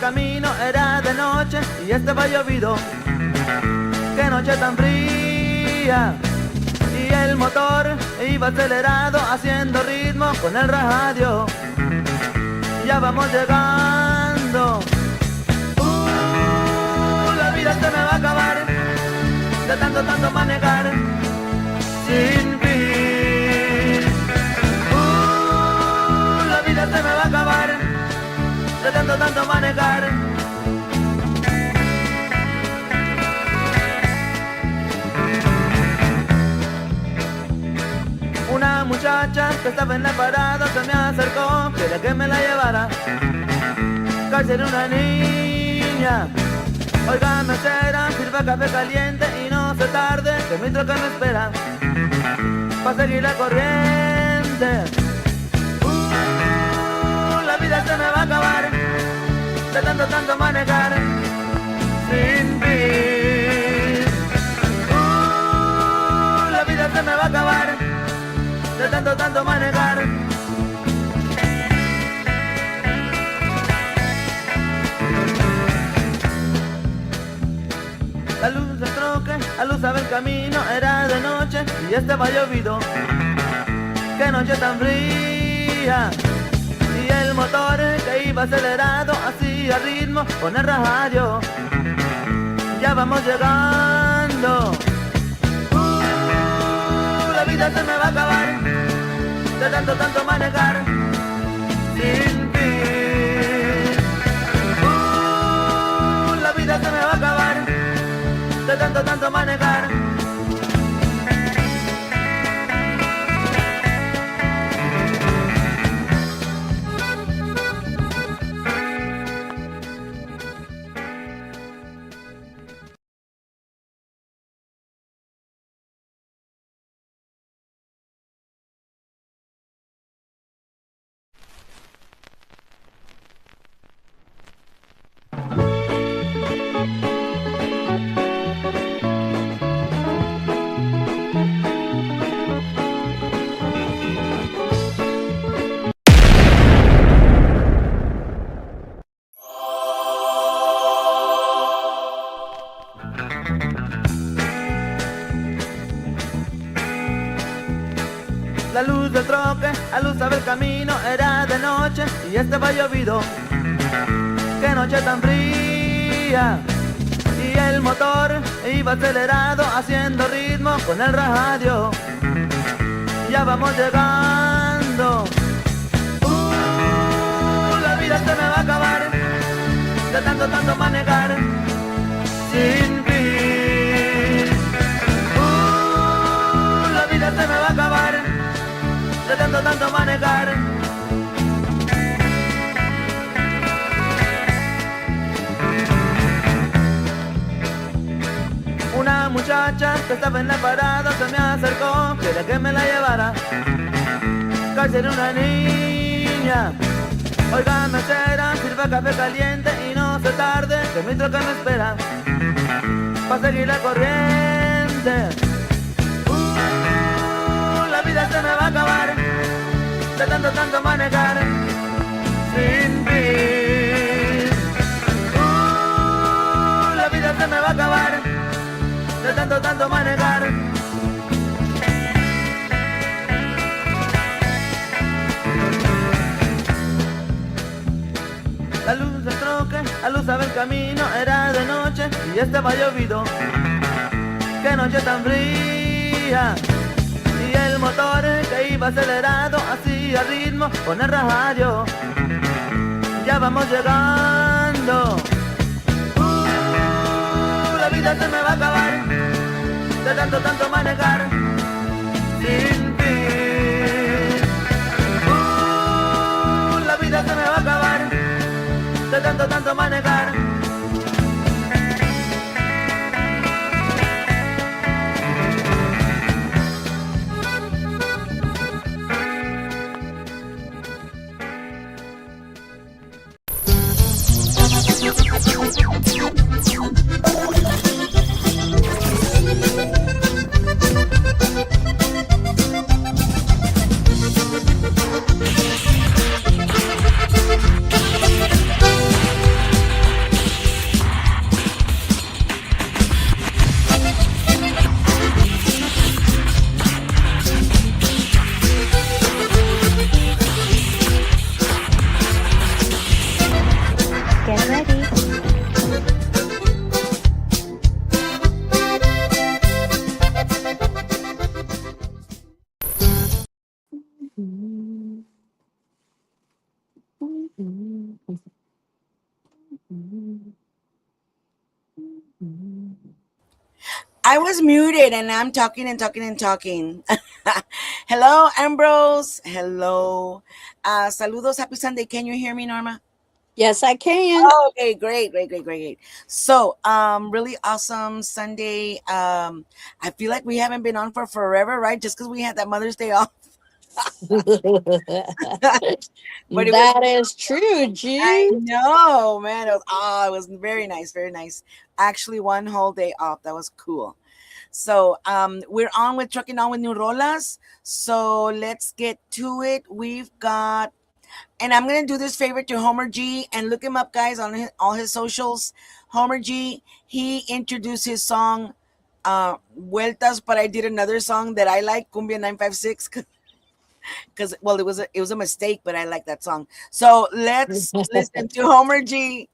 camino, era de noche y estaba llovido. Qué noche tan fría. Y el motor iba acelerado haciendo ritmo con el radio. Ya vamos llegando. La vida se me va a acabar de tanto manejar sin fin. La vida se me va a acabar de tanto manejar. Una muchacha que estaba en la parada se me acercó, quería que me la llevara. Casi era una niña. Oiga, mesera, sirva café caliente y no se tarde, que mi troca me espera pa' seguir la corriente. La vida se me va a acabar de tanto manejar sin fin. La vida se me va a acabar de tanto manejar. La luz del troque aluzaba el camino, era de noche y estaba llovido. Qué noche tan fría. Y el motor que iba acelerado hacía ritmo con el radio. Ya vamos llegando. La vida se me va a acabar de tanto manejar sin fin. La vida se me va a acabar de tanto manejar. La luz del troque aluzaba el camino, era de noche y estaba llovido. Qué noche tan fría. Y el motor iba acelerado haciendo ritmo con el radio. Ya vamos llegando. La vida se me va a acabar de tanto manejar sin fin. La vida se me va a acabar de tanto manejar. Una muchacha que estaba en la parada se me acercó, quería que me la llevara. Casi era una niña. Oiga, mesera, sirva café caliente y no se tarde, que mi troca me espera pa' seguir la corriente. La vida se me va a acabar de tanto manejar sin fin. La vida se me va a acabar de tanto manejar. La luz del troque aluzaba el camino, era de noche y estaba llovido. Qué noche tan fría. Y el motor que iba acelerado hacía ritmo con el radio. Ya vamos llegando. La vida se me va a acabar de tanto manejar sin fin. La vida se me va a acabar de tanto manejar. I was muted and I'm talking and talking and talking. Hello, Ambrose. Hello. Saludos. Happy Sunday. Can you hear me, Norma? Yes, I can. Oh, okay, great. So, really awesome Sunday. I feel like we haven't been on for forever, right? Just because we had that Mother's Day off. But it was, That is true, I G. know, man. It was very nice, very nice. Actually, one whole day off. That was cool. So we're on with trucking on with new rolas. So let's get to it. We've got, and I'm gonna do this favor to Homer G and look him up, guys, on all his socials. Homer G, he introduced his song Vueltas, but I did another song that I like, Cumbia 956, because well, it was a mistake, but I like that song. So let's listen to Homer G.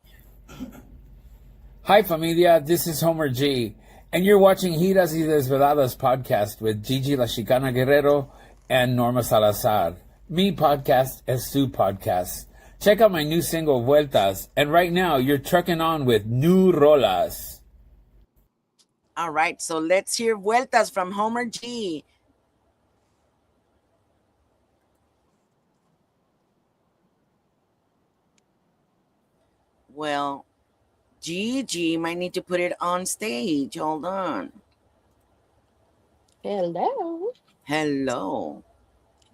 Hi, familia. This is Homer G. And you're watching Giras y Desveladas podcast with Gigi La Chicana Guerrero and Norma Salazar. Mi podcast es su podcast. Check out my new single, Vueltas. And right now, you're trucking on with new rolas. All right, so let's hear Vueltas from Homer G. Well, Gigi might need to put it on stage. Hold on. Hello. Hello.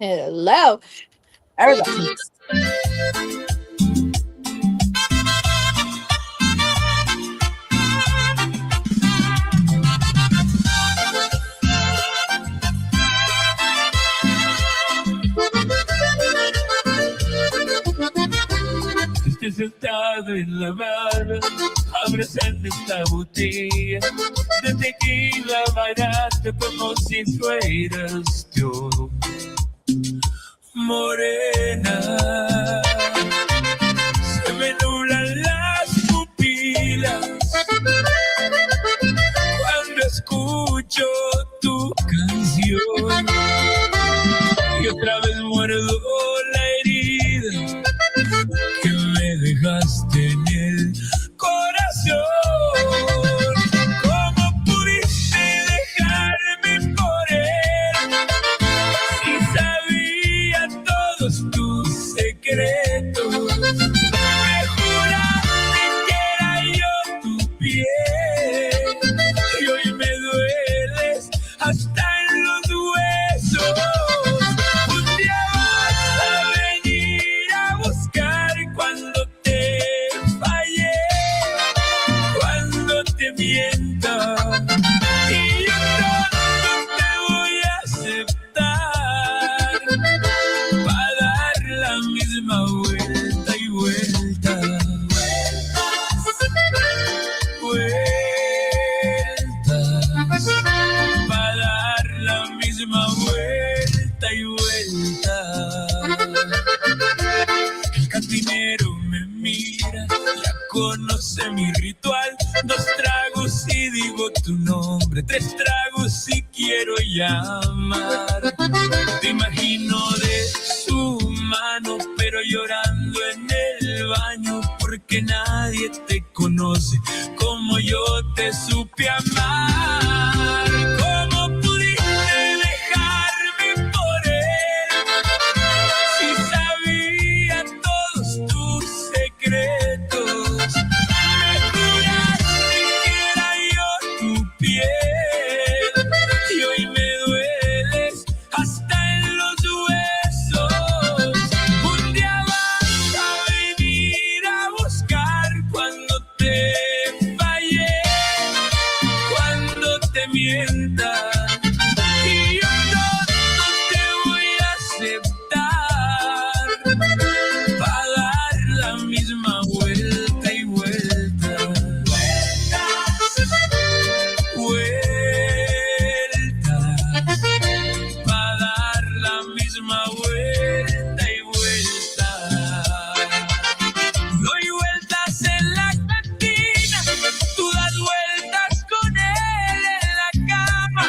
Hello. There we go. Estoy sentado en la barra, abrazando esta botella de tequila barato como si fueras yo, morena. Se me nublan las pupilas cuando escucho tu canción y otra vez muerdo la herida que me dejaste en el corazón. ¿Cómo pudiste dejarme por él si sabía todos tus secretos? Me juraste que era yo tu piel y hoy me dueles hasta en los huesos. Un día vas a venir a buscar cuando te fallé, cuando te mienta, y yo no te voy a aceptar para dar la misma vuelta y vuelta. Vueltas, para dar la misma vuelta y vuelta. El cantinero me mira, ya conoce mi ritual. 2 tragos y digo tu nombre, 3 tragos y quiero llamar. Te imagino de su mano, pero llorando en el baño, porque nadie te conoce como yo te supe amar. ¿Cómo pudiste dejarme por él si sabía todos tus secretos? Me juraste que era yo tu piel y hoy me dueles hasta en los huesos. Un día vas a venir a buscar cuando te fallé, cuando te mienta, y yo no te voy a aceptar para dar la misma vuelta y vuelta. Vueltas, para dar la misma vuelta y vuelta. Doy vueltas en la cantina, tú das vueltas con él en la cama.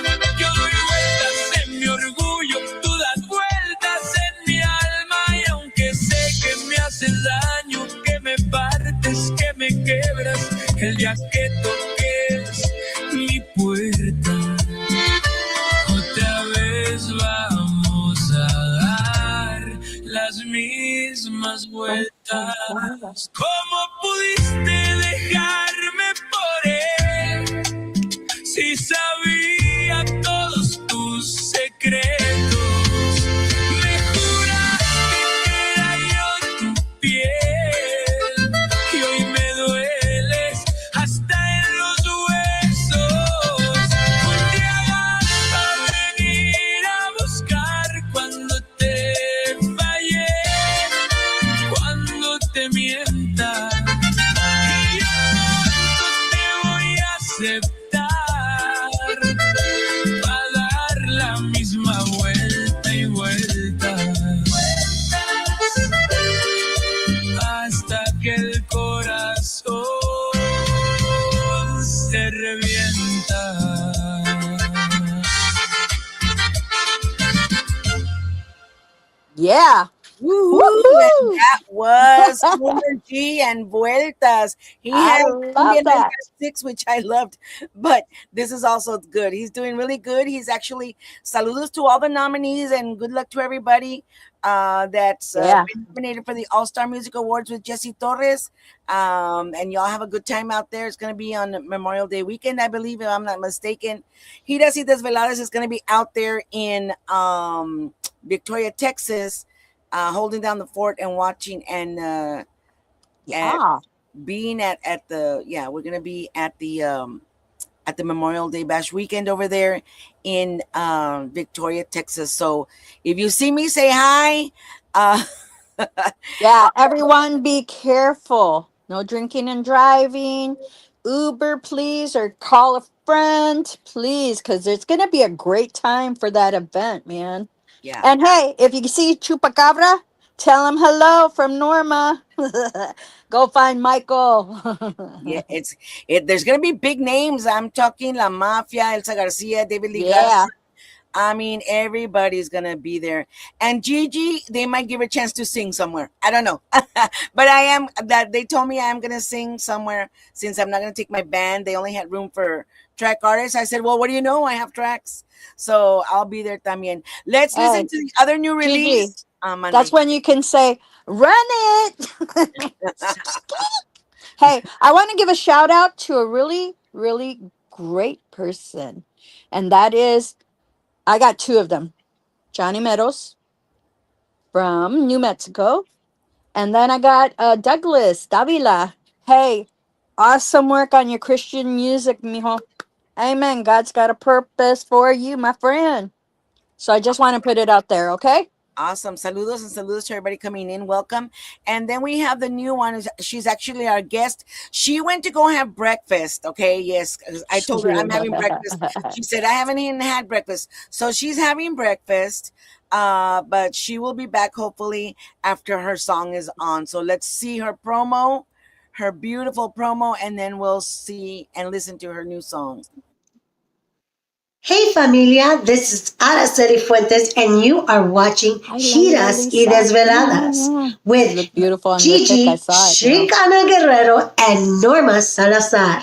¿Cómo pudiste dejarme por él? Si sabía todos tus secretos, me juraste que era yo tu piel, y hoy me dueles hasta en los huesos. Un día vas a venir a buscar cuando te fallé, cuando te mienta, y yo no te voy a aceptar, para dar la misma vuelta y vuelta, hasta que el corazón se revienta. Yeah. Woohoo! Woohoo! That was Boomer G and Vueltas. He I had love that. 6, which I loved, but this is also good. He's doing really good. He's actually saludos to all the nominees and good luck to everybody that's Yeah. been nominated for the All-Star Music Awards with Jesse Torres. And y'all have a good time out there. It's going to be on Memorial Day weekend, I believe, if I'm not mistaken. Giras y Desveladas is going to be out there in Victoria, Texas, holding down the fort and watching and Yeah. being at the we're gonna be at the Memorial Day Bash weekend over there in Victoria, Texas. So if you see me, say hi. Yeah. Everyone be careful. No drinking and driving. Uber, please, or call a friend, please, because it's going to be a great time for that event, man. Yeah. And hey, if you see Chupacabra, tell him hello from Norma. Go find Michael. Yeah, there's gonna be big names. I'm talking La Mafia, Elsa Garcia, David Lee Yeah. Garza. I mean, everybody's gonna be there. And Gigi, they might give her a chance to sing somewhere. I don't know. But they told me I'm gonna sing somewhere since I'm not gonna take my band. They only had room for track artists. I said, well, what do you know? I have tracks. So I'll be there también. Let's listen to the other new release. That's when you can say, run it. Hey, I want to give a shout out to a really, really great person. And that is, I got 2 of them. Johnny Meadows from New Mexico. And then I got Douglas Davila. Hey, awesome work on your Christian music, mijo. Amen. God's got a purpose for you, my friend. So I just want to put it out there, okay? Awesome. Saludos and saludos to everybody coming in. Welcome. And then we have the new one. She's actually our guest. She went to go have breakfast. Okay. Yes. I told her I'm having breakfast. She said, I haven't even had breakfast. So she's having breakfast. But she will be back hopefully after her song is on. So let's see her promo, her beautiful promo, and then we'll see and listen to her new song. Hey familia, this is Araceli Fuentes and you are watching Giras y Desveladas with Gigi, Chicana Guerrero, and Norma Salazar.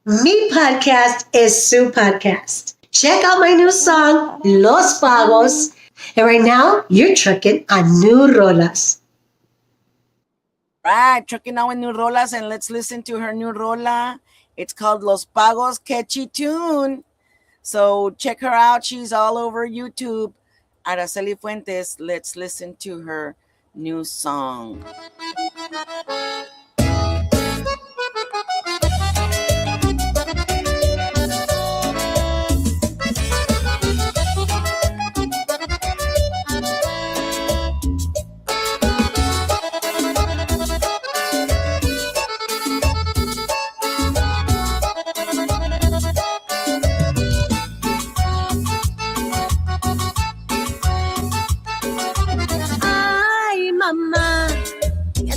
Mi podcast is Su Podcast. Check out my new song, Los Pagos. And right now, you're trucking on New Rolas. Right, trucking out with new rolas, and let's listen to her new rola. It's called Los Pagos, catchy tune. So check her out. She's all over YouTube. Araceli Fuentes. Let's listen to her new song.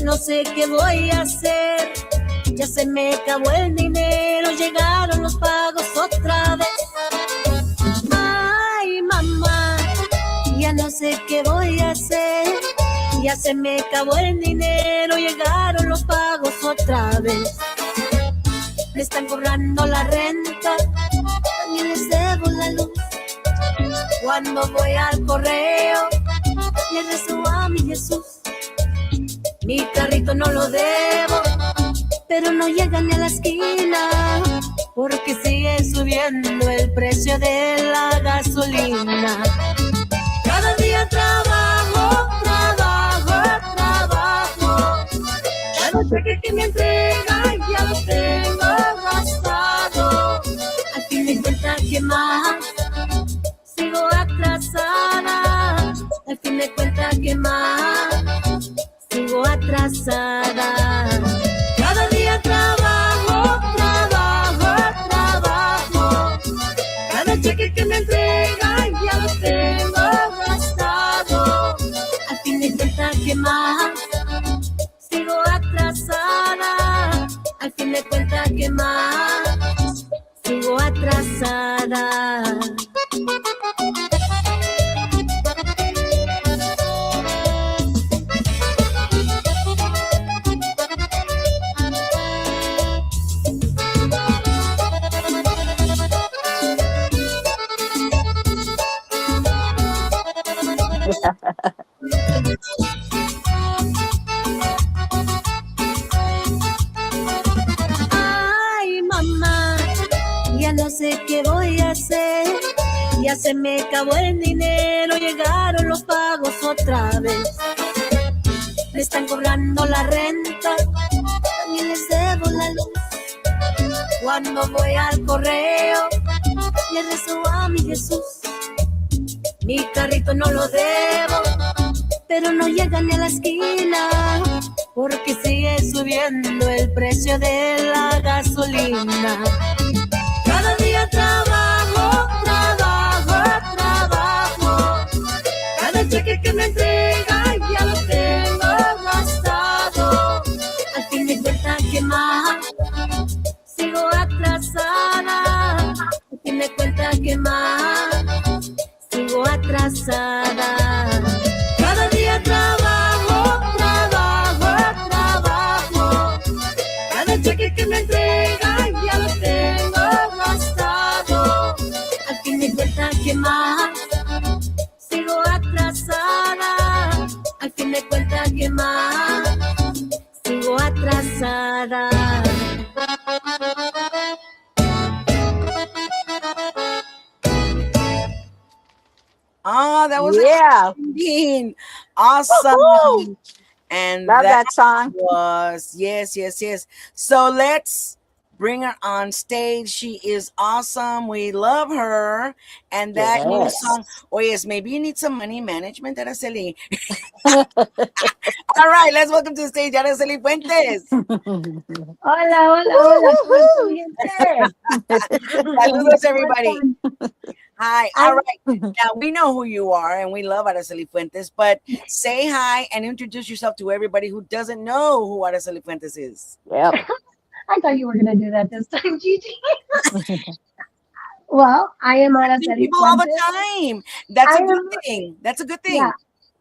No sé qué voy a hacer, ya se me acabó el dinero, llegaron los pagos otra vez. Ay, mamá, ya no sé qué voy a hacer, ya se me acabó el dinero, llegaron los pagos otra vez. Me están cobrando la renta, también les debo la luz. Cuando voy al correo, le rezo a mi Jesús. Mi carrito no lo debo, pero no llega ni a la esquina, porque sigue subiendo el precio de la gasolina. Cada día trabajo, trabajo, trabajo. Cada cheque que me entregan ya lo tengo gastado. Al fin de cuentas, ¿qué más? Sigo atrasada. Al fin de cuentas, ¿qué más? Sigo atrasada. Cada día trabajo, trabajo, trabajo. Cada cheque que me entregan ya lo tengo gastado. Al fin de cuentas, ¿qué más? Sigo atrasada. Al fin de cuentas, ¿qué más? Sigo atrasada. Ay, mamá, ya no sé qué voy a hacer. Ya se me acabó el dinero, llegaron los pagos otra vez. Me están cobrando la renta, también les debo la luz. Cuando voy al correo, le rezo a mi Jesús. Mi carrito no lo debo, pero no llega ni a la esquina, porque sigue subiendo el precio de la gasolina. Cada día trabajo, trabajo, trabajo. Cada cheque que me entregan ya lo tengo gastado. Al fin de cuentas, ¿qué más? Sigo atrasada. Al fin de cuentas, ¿qué más? Sigo atrasada. Cada día trabajo, trabajo, trabajo. Cada cheque que me entregan ya lo tengo gastado. Al fin de cuentas, ¿qué más? Sigo atrasada. Al fin de cuentas, ¿qué más? Sigo atrasada. Oh, that was Yeah. amazing. Awesome. Woo-hoo! And Love that that song. was, yes, yes, yes. So let's bring her on stage. She is awesome. We love her. And that new Yes. song, oh yes, maybe you need some money management, Araceli. All right, let's welcome to the stage Araceli Fuentes. Hola, hola, hola, ¿cómo están, gente? Saludos, ¿Cómo everybody. están? Hi. Ay, All right. Now we know who you are and we love Araceli Fuentes, but say hi and introduce yourself to everybody who doesn't know who Araceli Fuentes is. Yep. I thought you were going to do that this time, Gigi. Well, I am Asking Araceli people all the Fuentes. time. That's I a good am, thing. That's a good yeah, thing.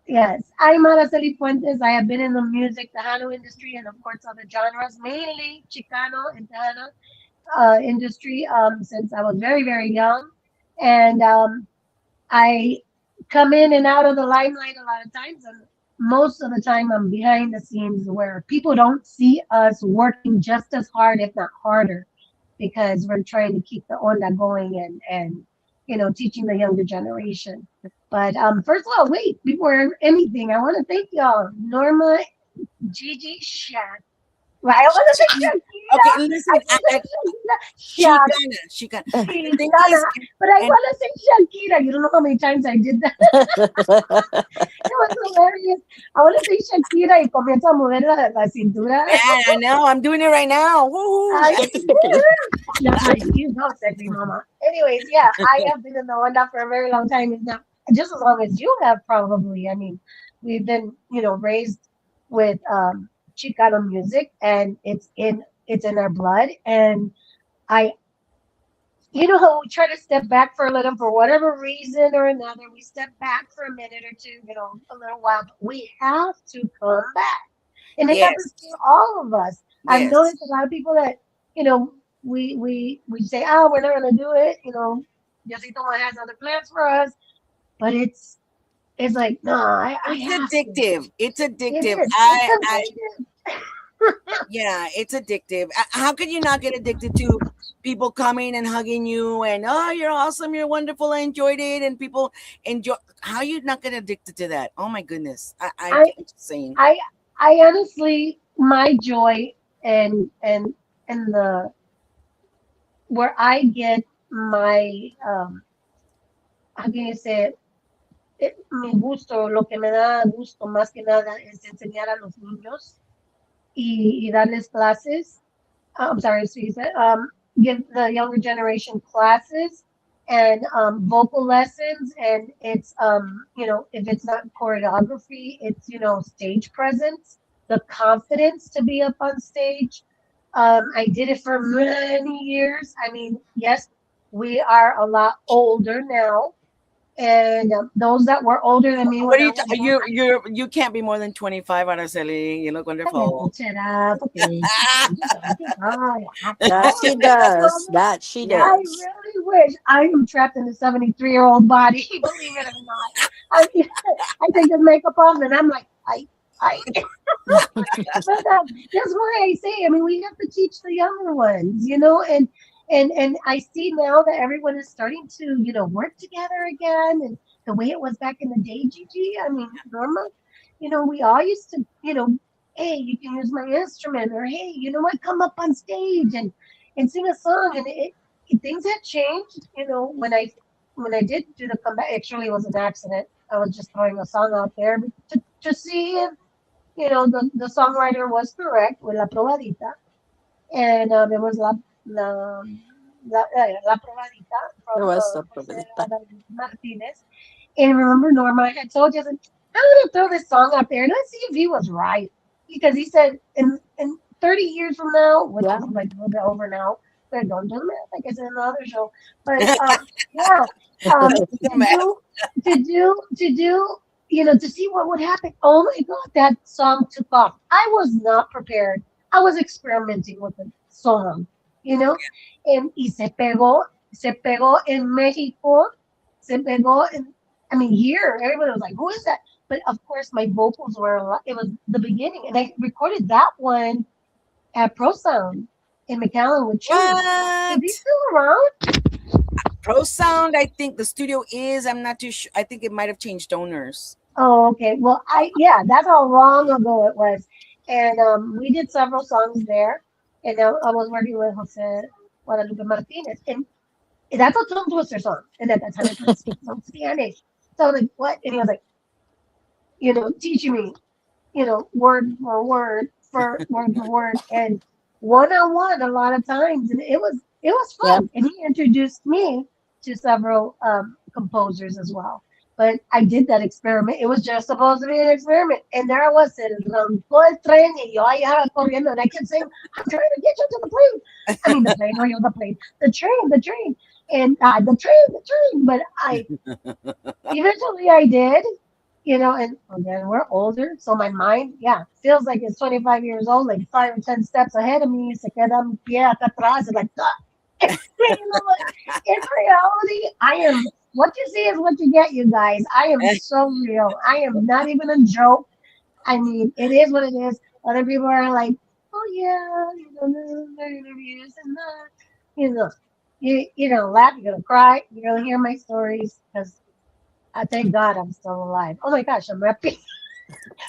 yes. I'm Araceli Fuentes. I have been in the music, Tejano industry, and of course other genres, mainly Chicano and Tejano industry since I was very, very young. And I come in and out of the limelight a lot of times, and most of the time I'm behind the scenes where people don't see us working just as hard, if not harder, because we're trying to keep the onda going and teaching the younger generation. But first of all, wait, before anything, I want to thank y'all, Norma, Gigi, Shad. Right, I want to say Shakira. Okay, listen, I want to say Shakira. Shikana. Sí, The thing Dana, is, but I and want to say Shakira. You don't know how many times I did that. It was hilarious. I want to say Shakira y comienzo a mover la cintura. man, I know I'm doing it right now. Woo-hoo. Ay, you know, sexy mama. Anyways, yeah, I have been in the onda for a very long time. And now, just as long as you have, probably. I mean, we've been, raised with Chicano music, and it's in our blood. And I how we try to step back for a little, for whatever reason or another, we step back for a minute or two, a little while, but we have to come back. And it happens to Yes, all of us. I've yes, noticed a lot of people that, we say, oh, we're not going to do it. Diosito has other plans for us, but it's it's like, no, I It's have to. addictive. It's It addictive. is. I It's contagious. Yeah, it's addictive. How can you not get addicted to people coming and hugging you and oh, you're awesome, you're wonderful, I enjoyed it, and people enjoy. How you not get addicted to that? Oh my goodness, I I, get what you're saying. I honestly, my joy and the where I get my how can you say it? Mi gusto, lo que me da gusto más que nada es enseñar a los niños y darles clases. I'm sorry, excuse me. Give the younger generation classes and vocal lessons, and it's if it's not choreography, it's stage presence, the confidence to be up on stage. I did it for many years. I mean, yes, we are a lot older now, and those that were older than me What when are I you? was young, You can't be more than 25, Araceli. You look wonderful. shut up, okay. Oh, yeah. That she does. That she Yeah. I does. really wish I am trapped in a 73-year-old body, believe it or not. I mean, I take the makeup off and I'm like, I. But that's why I say, I mean, we have to teach the younger ones, and I see now that everyone is starting to, work together again, and the way it was back in the day, Gigi. I mean, Norma, we all used to, hey, you can use my instrument, or hey, you know what, come up on stage and sing a song, and things had changed, when I did do the comeback. Actually, it was an accident. I was just throwing a song out there to see if the songwriter was correct with La Probadita, and it was La Probadita There from was a Jose probability. Martinez. And remember, Norma, I had told you, I said, I'm going to throw this song out there and let's see if he was right. Because he said, in 30 years from now, which Yeah. is like a little bit over now, but don't do the math, like I said in another show. But yeah, to do, to see what would happen. Oh my God, that song took off. I was not prepared. I was experimenting with the song, y se pegó en México, se pegó in, I mean, here, everybody was like, who is that? But of course, my vocals were, it was the beginning. And I recorded that one at Pro Sound in McAllen with Chewy. Is he What? still around? Pro Sound, I think the studio is. I'm not too sure. I think it might have changed owners. Oh, okay. Well, that's how long ago it was. And we did several songs there. And I was working with Jose Guadalupe Martinez. And that's a tongue twister song. And at that time, I couldn't speak no Spanish. So I was like, what? And he was like, teaching me, word for word, for word, and one on one a lot of times, and it was Yeah. fun. And he introduced me to several composers as well. But I did that experiment. It was just supposed to be an experiment, and there I was sitting on el tren, y yo allá corriendo, and I kept saying, "I'm trying to get you to the plane." I mean, the plane, no, the plane, the train, and the train. But I eventually I did, and again, we're older, so my mind, feels like it's 25 years old, like 5 or 10 steps ahead of me. Se queda mi pie acá atrás, and like, but in reality, I am, what you see is what you get, you guys. I am so real. I am not even a joke. I mean, it is what it is. Other people are like, oh, yeah, the interviews and that, you're going to laugh, you're going to cry, you're going to hear my stories, because I thank God I'm still alive. Oh my gosh, I'm happy.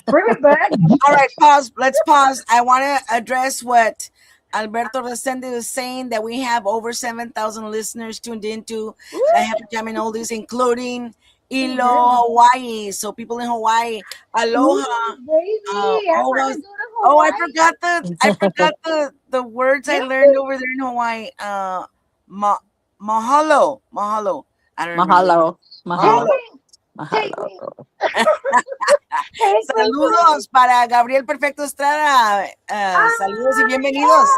Bring it back. All right, pause. Let's pause. I want to address what Alberto Resende was saying, that we have over 7,000 listeners tuned into the Happy Jamming Oldies, including Ilo, Hawaii. So people in Hawaii, aloha. Ooh, baby, I want to go to Oh, I Hawaii. forgot the words I learned over there in Hawaii. Mahalo. I don't remember. Mahalo. Mahalo. Take Mahalo. me. Take me. Saludos para Gabriel Perfecto Estrada. Saludos y bienvenidos.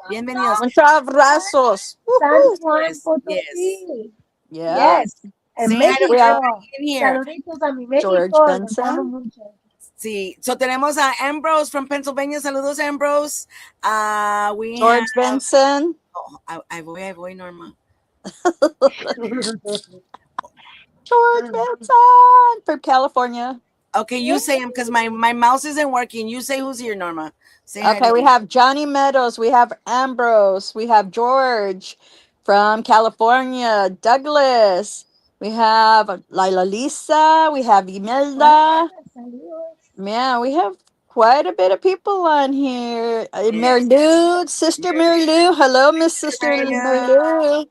Bienvenidos. Muchos abrazos. San Woohoo. Juan Yes, Potosí. Yeah. Yes. En Say hi to We have México. everybody in here. Saluditos a mi George México. Los Benson. amo mucho. Sí, so tenemos a Ambrose from Pennsylvania. Saludos, Ambrose. We George have. Benson. Oh, I voy, Norma. George Benson from California. Okay, you say him because my mouse isn't working. You say who's here, Norma. Say hi Okay, to we me. have Johnny Meadows, we have Ambrose, we have George from California, Douglas, we have Lila Lisa, we have Hola, Imelda. saludos. Yeah, we have quite a bit of people on here. Mary Yes. Lou, Sister Mary Lou. Hello, Miss Sister Mary Mary Lou. Lou.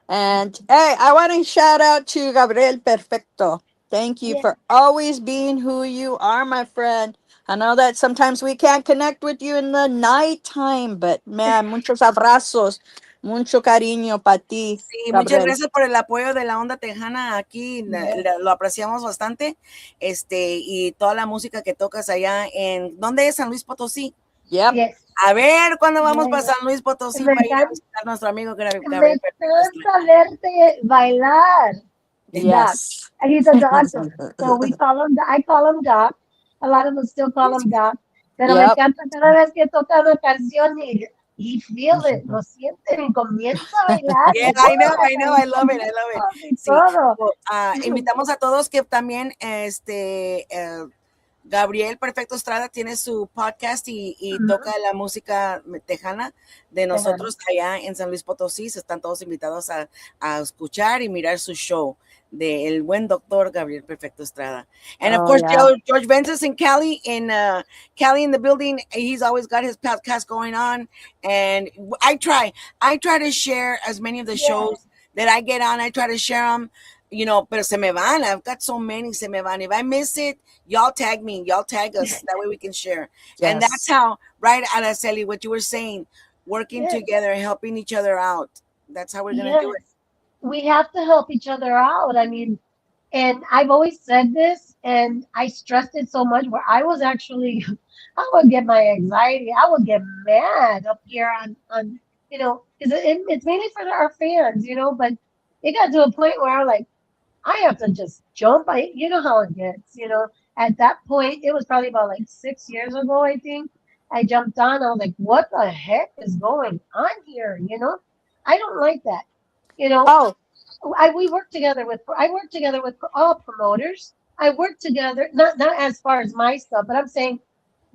And hey, I want to shout out to Gabriel Perfecto. Thank you Yes, for always being who you are, my friend. I know that sometimes we can't connect with you in the nighttime, but man, muchos abrazos, mucho cariño para ti, Sí, muchas Gabriel. gracias por el apoyo de la onda tejana aquí, yes, lo apreciamos bastante, y toda la música que tocas allá en, ¿dónde es San Luis Potosí? Yep. yes, A ver, ¿cuándo vamos para yes. San Luis Potosí Me para ir a encanta, visitar a nuestro amigo me Gabriel Perfecto encanta Estrada? verte bailar. Doc. Yes. And he's a doctor. So we call him, I call him Doc. A lot of us still call him Doc. Pero me Yep. encanta cada vez que toca una canción y he feel it, lo siente y comienza a bailar. Yeah, I know, I love it, I love it. Y Sí, todo. invitamos a todos que también, Gabriel Perfecto Estrada tiene su podcast y toca la música tejana de Tejano. nosotros allá en San Luis Potosí. Están todos invitados a escuchar y mirar su show del buen doctor Gabriel Perfecto Estrada. And of Oh, course, yeah. George Ventus and Cali in the building. He's always got his podcast going on. And I try to share as many of the shows that I get on. I try to share them, pero se me van. I've got so many, se me van. If I miss it, y'all tag me, y'all tag us. That way we can share. And that's Yes. how, right, Araceli, what you were saying, working Yes. together, helping each other out. That's how we're going to do it. Yes. We have to help each other out. I mean, and I've always said this, and I stressed it so much where I was actually, I would get my anxiety. I would get mad up here on because it's mainly for our fans, but it got to a point where I'm like, I have to just jump. You know how it gets. At that point, it was probably about like 6 years ago, I think. I jumped on. I was like, what the heck is going on here? I don't like that. You know, Oh, we work together with. I work together with all promoters. I work together, not as far as my stuff, but I'm saying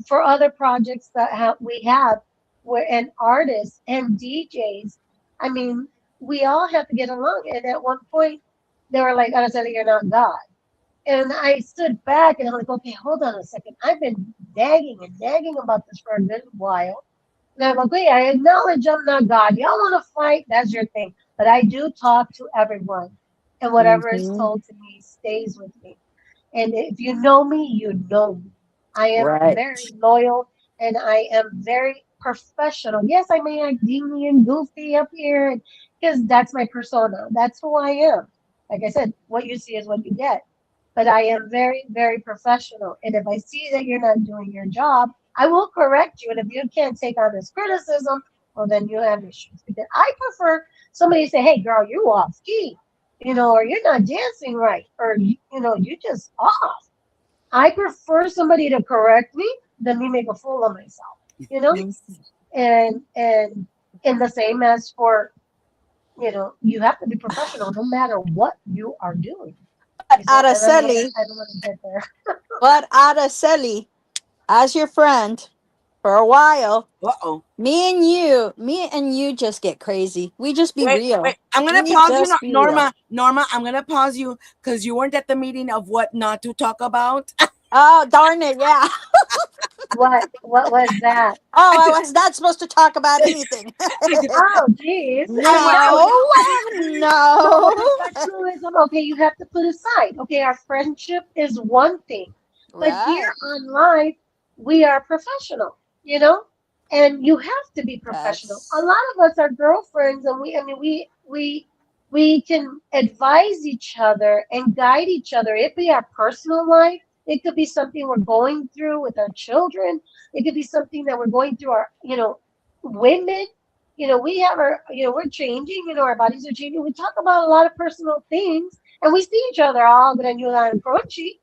for other projects that we have, where and artists and DJs. I mean, we all have to get along. And at one point, they were like, "Araceli, you're not God." And I stood back and I'm like, "Okay, hold on a second. I've been nagging about this for a good while." And I'm like, "Okay, I acknowledge I'm not God. Y'all want to fight? That's your thing. But I do talk to everyone, and whatever is mhm. told to me stays with me. And if you know me, you know me. I am Right. very loyal and I am very professional. Yes, I may act dingy and goofy up here because that's my persona. That's who I am. Like I said, what you see is what you get. But I am very, very professional. And if I see that you're not doing your job, I will correct you. And if you can't take on this criticism, well, then you have issues. Because I prefer somebody to say, hey, girl, you off key, or you're not dancing right, or, you just off. I prefer somebody to correct me than me make a fool of myself, Mhm. and the same as for, you have to be professional no matter what you are doing. But You see, Araceli, I don't want to get there. as your friend for a while, Uh-oh. me and you just get crazy. We just be real. Wait. I'm going to We pause you, just be real. Norma, I'm going to pause you because you weren't at the meeting of what not to talk about. Oh, darn it. Yeah. What was that? Oh, I was not supposed to talk about anything. Oh, geez. No. No, but No. professionalism, okay, you have to put aside. Okay, our friendship is one thing, but Right. here on live, we are professional, and you have to be professional. A Yes. lot of us are girlfriends, and I mean, we can advise each other and guide each other. It be our personal life. It could be something we're going through with our children. It could be something that we're going through women. We have we're changing, our bodies are changing. We talk about a lot of personal things and we see each other all granular and crunchy,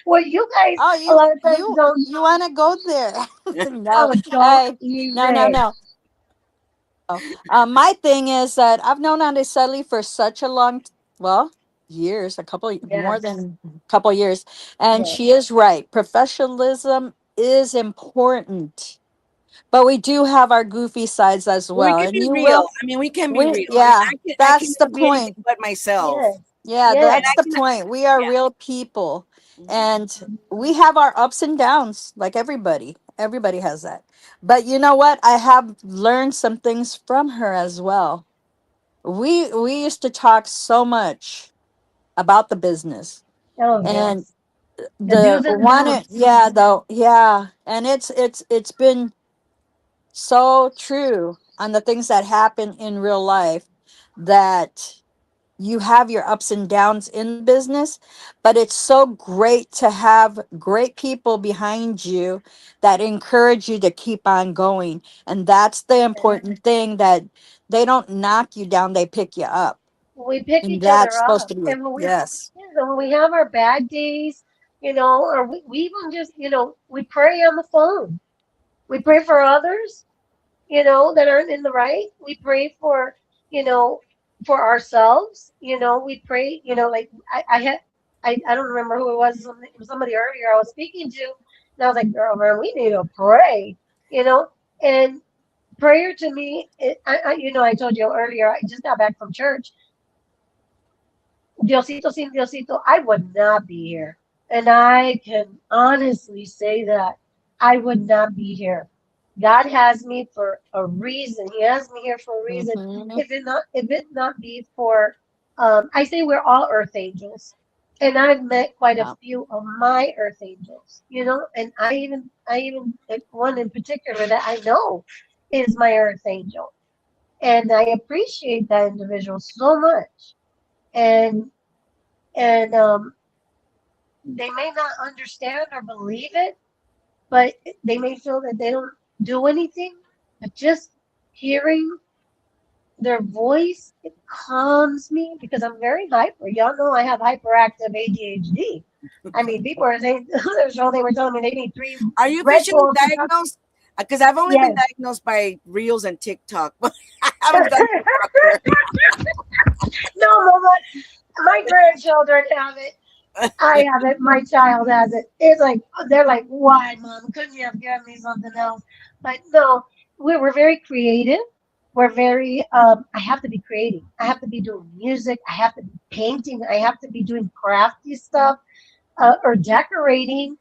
where you guys Oh, a you lot of times you don't. you want to go there? No. Oh, don't Hey. No, no, even. no. My thing is that I've known Araceli for such a long well, years, a couple more Yes. than a couple years, and Yes. she is right. Professionalism is important, but we do have our goofy sides as We well, can and be you real. will. I mean, we can be We real. I mean, yeah, I that's the cannot be anything point. but myself. Yes. Yeah, And Yes. that's I the can, point. We are yeah. real people, and we have our ups and downs, like everybody. Everybody has that. But you know what? I have learned some things from her as well. We used to talk so much about the business, Oh, and yes. The the do's and one don'ts. yeah, though, yeah, and it's been so true on the things that happen in real life, that you have your ups and downs in the business, but it's so great to have great people behind you that encourage you to keep on going. And that's the important thing, that they don't knock you down, they pick you up. We pick And each that's other supposed up. to be it. And when we, Yes. yeah, when we have our bad days, or we even just, we pray on the phone. We pray for others, that aren't in the right. We pray you know, for ourselves. We pray, like I had, I don't remember who it was, somebody earlier I was speaking to, and I was like, girl, man, we need to pray, you know, and prayer to me, I told you earlier, I just got back from church. Diosito sin Diosito, I would not be here. And I can honestly say that I would not be here. God has me for a reason. He has me here for a reason. Hmm. If it not be for, I say we're all earth angels, and I've met quite a Yeah. few of my earth angels. And I even like one in particular that I know is my earth angel, and I appreciate that individual so much. And and they may not understand or believe it, but they may feel that they don't do anything. But just hearing their voice, it calms me because I'm very hyper. Y'all know I have hyperactive ADHD. I mean, people are saying the show they were telling me they need three Are you Red officially Bulls to talk. diagnosed? Because I've only been Yes. diagnosed by Reels and TikTok, but I haven't gone to the doctor. No, Mama, my grandchildren have it. I have it. My child has it. It's like they're like, "Why, Mom? Couldn't you have given me something else?" But no, we're very creative. We're very. I have to be creating. I have to be doing music. I have to be painting. I have to be doing crafty stuff, or decorating.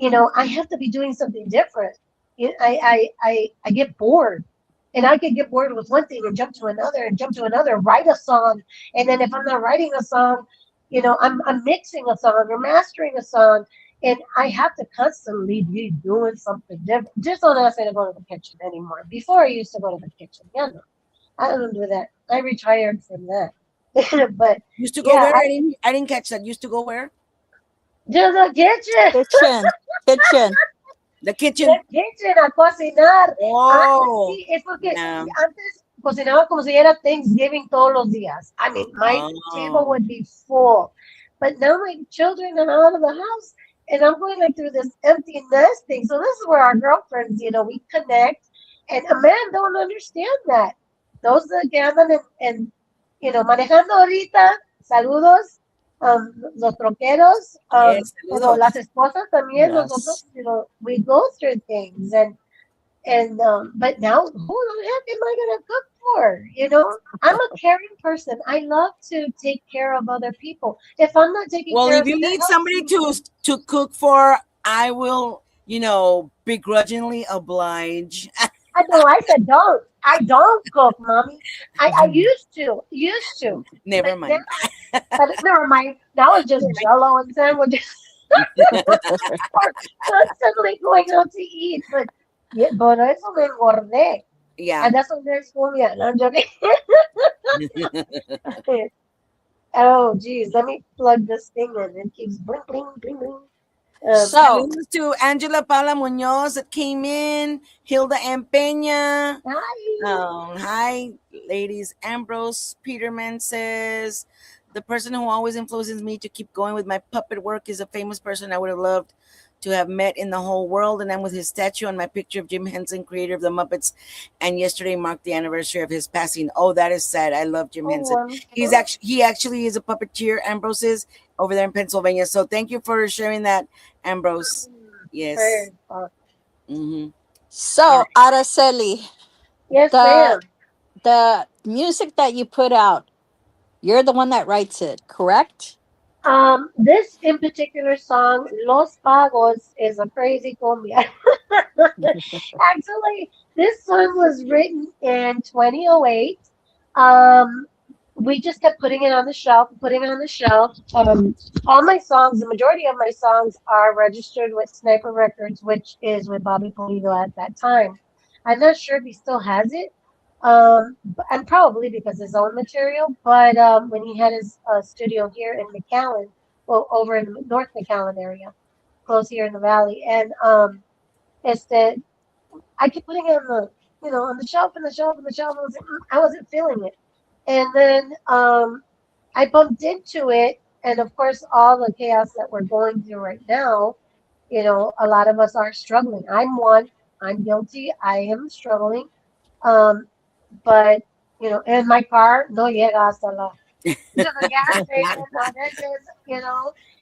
I have to be doing something different. I get bored. And I could get bored with one thing and jump to another and jump to another, write a song. And then if I'm not writing a song, I'm mixing a song or mastering a song. And I have to constantly be doing something different. Just don't ask me to go to the kitchen anymore. Before I used to go to the kitchen. Yeah, no, I don't do that. I retired from that. But Used to go yeah, where? I didn't catch that. Used to go where? to the kitchen. Kitchen. Kitchen. The The kitchen. kitchen a cocinar. Antes Oh, sí, es porque yeah. antes cocinaba como si era Thanksgiving todos los días. I mean, my table Oh. would be full. But now my children are out of the house and I'm going like through this empty nest thing. So this is where our girlfriends, we connect. And a man don't understand that. Those that andan manejando ahorita, saludos, los troqueros, Yes, pero las saludos. esposas también, nosotros, Yes. we go through things. And but now, who the heck am I gonna cook for? I'm a caring person. I love to take care of other people. If I'm not taking Well, care if of you you, it need helps somebody me. to cook for, I will, begrudgingly oblige. I know. I said don't. I don't cook, mommy. I used to, but Never now, mind. but never mind. Now it's just Jello and sandwiches, or constantly going out to eat. But yeah, but eso me engordé. Yeah. And that's what they're schooling at. No, I'm joking. Oh, geez. Let me plug this thing in. It keeps bling, bling, bling, bling. So, Saludos to Angela Paula Munoz that came in. Hilda Empeña. Hi. Hi, ladies. Ambrose Peterman says, the person who always influences me to keep going with my puppet work is a famous person I would have loved to have met in the whole world, and I'm with his statue and my picture of Jim Henson, creator of the Muppets, and yesterday marked the anniversary of his passing. Oh, that is sad. I love Jim Henson. He actually is a puppeteer. Ambrose is over there in Pennsylvania. So thank you for sharing that, Ambrose. Yes. Mm-hmm. So, Araceli, Yes, the ma'am. the music that you put out, you're the one that writes it, correct? This in particular song, Los Pagos, is a crazy cumbia. Actually, this song was written in 2008. Um, we just kept putting it on the shelf, putting it on the shelf. All my songs, the majority of my songs are registered with Sniper Records, which is with Bobby Pulido at that time. I'm not sure if he still has it, and probably because his own material. But when he had his studio here in McAllen, well, over in the North McAllen area, close here in the valley, and it's that I kept putting it on on the shelf and the shelf and the shelf. I was like, I wasn't feeling it. And then I bumped into it, and of course, all the chaos that we're going through right now, a lot of us are struggling. I'm one. I'm guilty. I am struggling. Um, but and my car no llega hasta to the gas station. Now this is,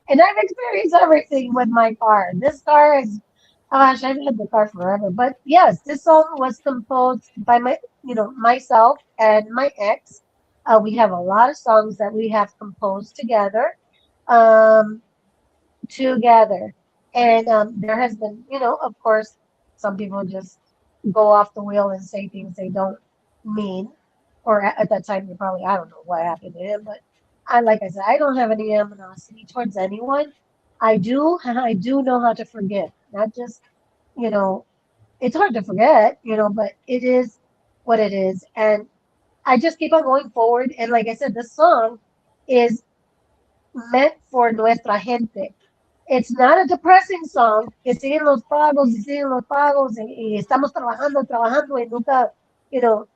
and I've experienced everything with my car. This car is, gosh, I've had the car forever. But yes, this song was composed by myself and my ex. We have a lot of songs that we have composed together. Um, together. And there has been, of course, some people just go off the wheel and say things they don't mean. Or at that time, you probably, I don't know what happened to him, but like I said, I don't have any animosity towards anyone. I do know how to forgive, not just, you know, it's hard to forget, but it is what it is. And I just keep on going forward. And like I said, this song is meant for nuestra gente. It's not a depressing song. Que siguen los pagos y siguen los pagos y estamos trabajando, trabajando y nunca, you know,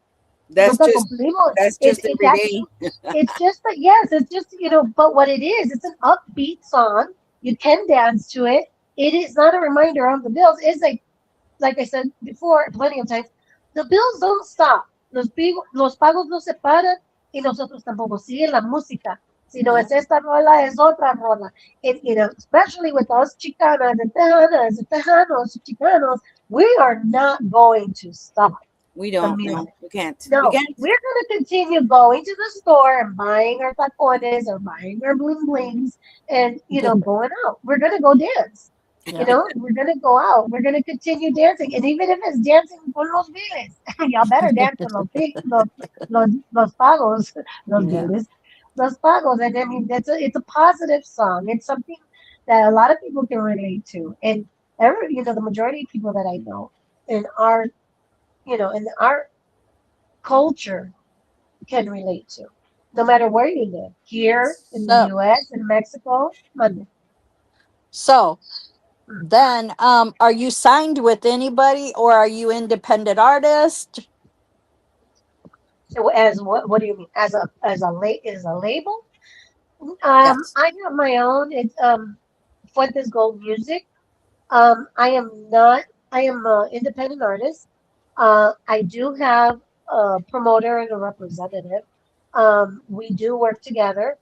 That's nunca just cumplimos. that's just It's every actually, day. it's just that, yes, it's just, but what it is, it's an upbeat song. You can dance to it. It is not a reminder of the bills. It's like I said before, plenty of times, the bills don't stop. Los pagos no se paran y nosotros tampoco. Sigue la música. Si no es esta rola, es otra rola. And, especially with us Chicanas and Tejanas and Tejanos, Chicanos, we are not going to stop We the don't. No, music. we can't. We No, can't. we're going to continue going to the store and buying our tacones or buying our bling blings and, going out. We're going to go dance. Yeah. We're going to go out. We're going to continue dancing. And even if it's dancing con los biles, y'all better dance with los pagos, los Yeah. biles, los pagos. And I mean, it's a positive song. It's something that a lot of people can relate to. And the majority of people that I know in our culture can relate to, no matter where you live, here in the So, U.S., in Mexico, Monday. so then, are you signed with anybody or are you independent artist? So as what do you mean? As a label? Yes. I have my own. It's Fuentes Gold Music. I am not. I am an independent artist. I do have a promoter and a representative. We do work together.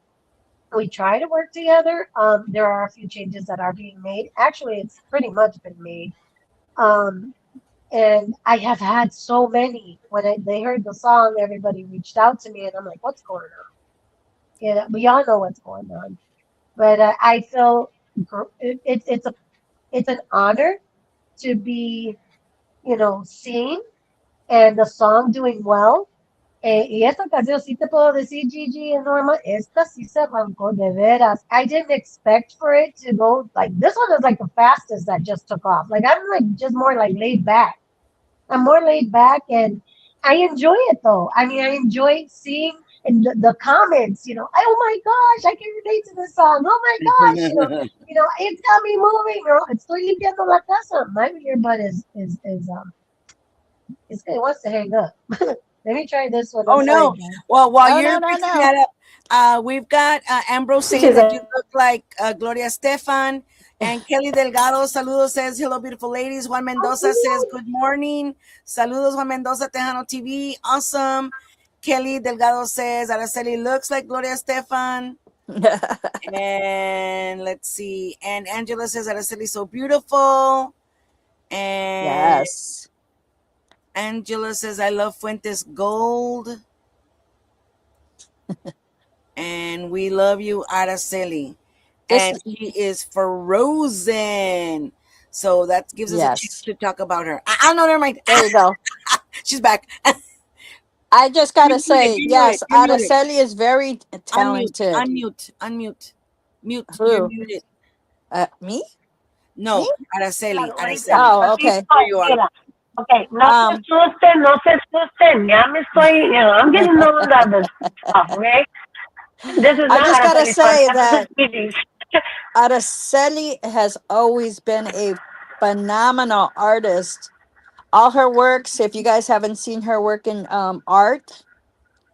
We try to work together. There are a few changes that are being made. Actually, it's pretty much been made. Um, and I have had so many. When they heard the song, everybody reached out to me, and I'm like, "What's going on?" We all know what's going on. But I feel it's an honor to be, seen and the song doing well. Y esta canción sí te puedo decir, Gigi and Norma, esta sí se arrancó de veras. I didn't expect for it to go like this one is like the fastest that just took off. Like I'm like just more like laid back. I'm more laid back and I enjoy it though. I mean, I enjoy seeing and the comments, oh my gosh, I can relate to this song. Oh my gosh, it's got me moving. Estoy limpiando la casa. My earbud it wants to hang up. Let me try this one. Oh I'm sorry, no. guys. Well, while No, you're no, no, fixing no. that up, We've got Ambrose saying She's that a- you look like Gloria Estefan. And Kelly Delgado, saludos, says, hello, beautiful ladies. Juan Mendoza says, good morning. Saludos, Juan Mendoza, Tejano TV. Awesome. Kelly Delgado says, Araceli looks like Gloria Estefan. And let's see. And Angela says, Araceli so beautiful. And Yes. Angela says, I love Fuentes Gold. And we love you, Araceli. This, And she is frozen. So that gives us a chance yes. to talk about her. No, never mind. There you go. She's back. I just got to Be say, muted, yes, be muted. Araceli is very Unmute, talented. unmute. Mute. You're Who? muted. Me? No, Me? Araceli. Oh, okay. There you are. Okay, no Um, no se asusten. Ya me estoy, I'm getting know that stuff, okay? This is I not just got to Araceli's say podcast, that this is Gigi's. Araceli has always been a phenomenal artist. All her works, if you guys haven't seen her work in art,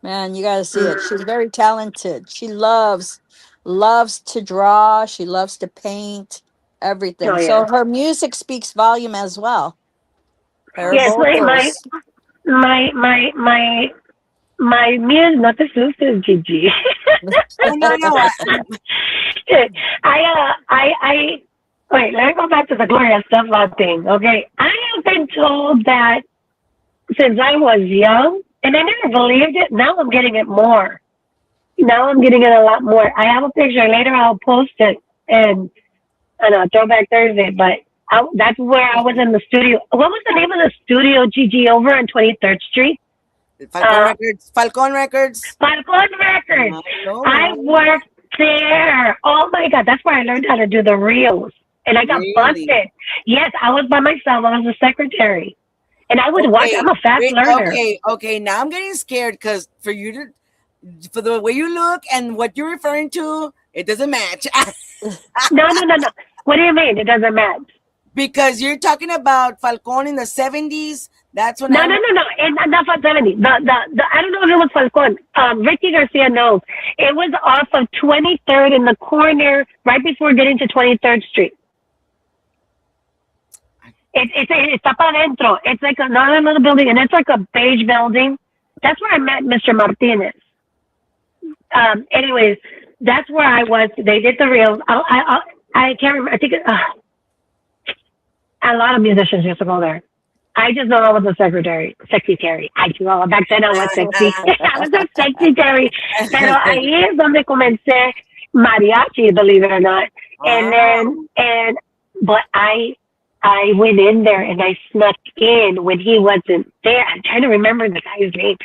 man, you got to see it. She's very talented. She loves to draw. She loves to paint, everything. Oh, So yeah. her music speaks volume as well. Her Yes, vocals. my music, not the asusten, Gigi. No. I wait, let me go back to the Gloria Estefan thing, okay? I have been told that since I was young, and I never believed it. Now I'm getting it more. Now I'm getting it a lot more. I have a picture. Later I'll post it, and I know, Throwback Thursday, but that's where I was in the studio. What was the name of the studio, Gigi, over on 23rd Street? Falcon Records. Falcon Records. Falcon Records. I worked there. Oh my God, that's where I learned how to do the reels. And I got busted. Yes, I was by myself. I was a secretary. And I would watch. I'm a fast learner. Okay. Now I'm getting scared because for the way you look and what you're referring to, it doesn't match. No. What do you mean? It doesn't match. Because you're talking about Falcon in the 70s. That's when No. And not for 70. The I don't know if it was Falcon. Ricky Garcia knows. It was off of 23rd in the corner, right before getting to 23rd Street. It's up adentro. It's like another little building, and it's like a beige building. That's where I met Mr. Martinez. Anyways, that's where I was. They did the reels. I can't remember. I think a lot of musicians used to go there. I just know I was a secretary. I know back then I was sexy. I was a secretary. Pero ahí es donde comencé mariachi, believe it or not. But I went in there and I snuck in when he wasn't there. I'm trying to remember the guy's name.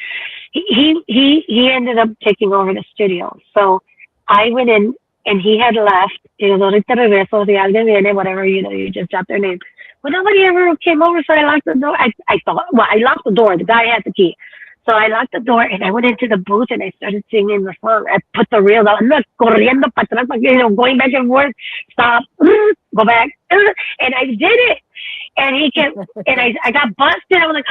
He ended up taking over the studio. So I went in and he had left. Y yo, ahorita regreso, si alguien viene, whatever, you just drop their name. But nobody ever came over, so I locked the door. I thought, I locked the door. The guy had the key. So I locked the door and I went into the booth and I started singing the song. I put the reels out. I'm not corriendo para atrás, going back and forth. Stop, go back. And I did it. And he kept, and I got busted. I was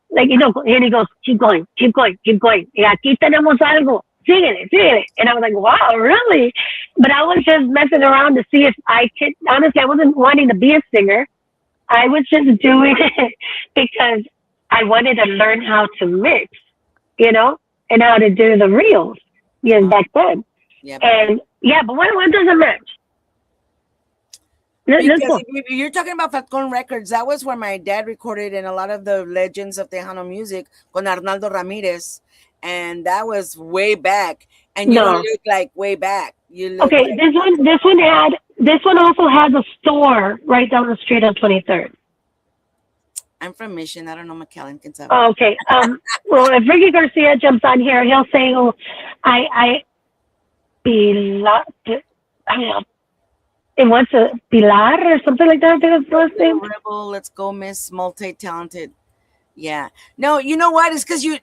like, and he goes, keep going. Y aquí tenemos algo. Síguele. And I was like, wow, really? But I was just messing around to see if I could. Honestly, I wasn't wanting to be a singer. I was just doing it because I wanted to learn how to mix, and how to do the reels, back then. But what doesn't match? Because you're talking about Falcon Records. That was where my dad recorded and a lot of the legends of Tejano music con Arnaldo Ramirez. And that was way back. And you don't look like way back. You look okay, like this one also has a store right down the street on 23rd. I'm from Mission. I don't know McAllen can tell. Oh, okay. Well, if Ricky Garcia jumps on here, he'll say, "Oh, it wants a Pilar or something like that." I think it's the last name. Rebel, let's go, Miss Multi-Talented. Yeah. No, you know what? It's because you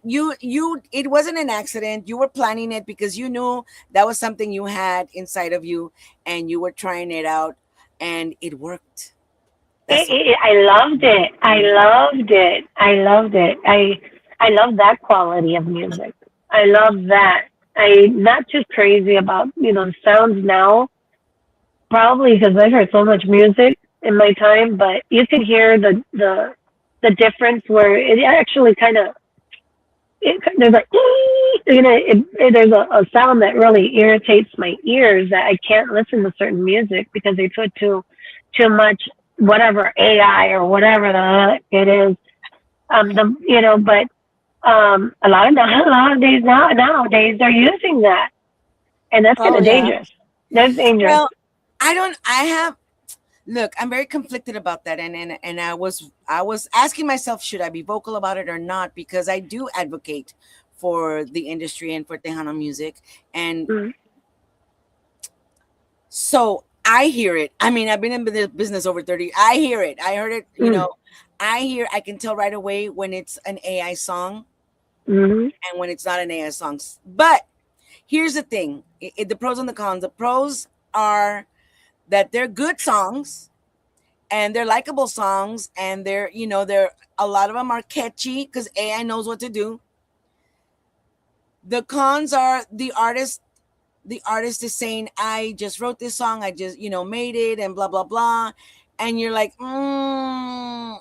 it wasn't an accident. You were planning it because you knew that was something you had inside of you and you were trying it out and it worked. I loved it. I love that quality of music. I love that. I'm not too crazy about, the sounds now, probably because I've heard so much music in my time, but you can hear the difference where it actually kind of, there's like, there's a sound that really irritates my ears that I can't listen to certain music because they put too much whatever AI or whatever it is. But a lot of days nowadays they're using that, and that's kind of dangerous. That's dangerous. Well, look, I'm very conflicted about that, and I was asking myself, should I be vocal about it or not, because I do advocate for the industry and for Tejano music, and so I hear it. I mean, I've been in the business over 30. I hear it. I heard it. I can tell right away when it's an AI song and when it's not an AI song. But here's the thing: the pros and the cons. The pros are that they're good songs and they're likable songs, and they're a lot of them are catchy because AI knows what to do. The cons are the artist is saying, I just wrote this song, I just made it, and blah blah blah, and you're like, I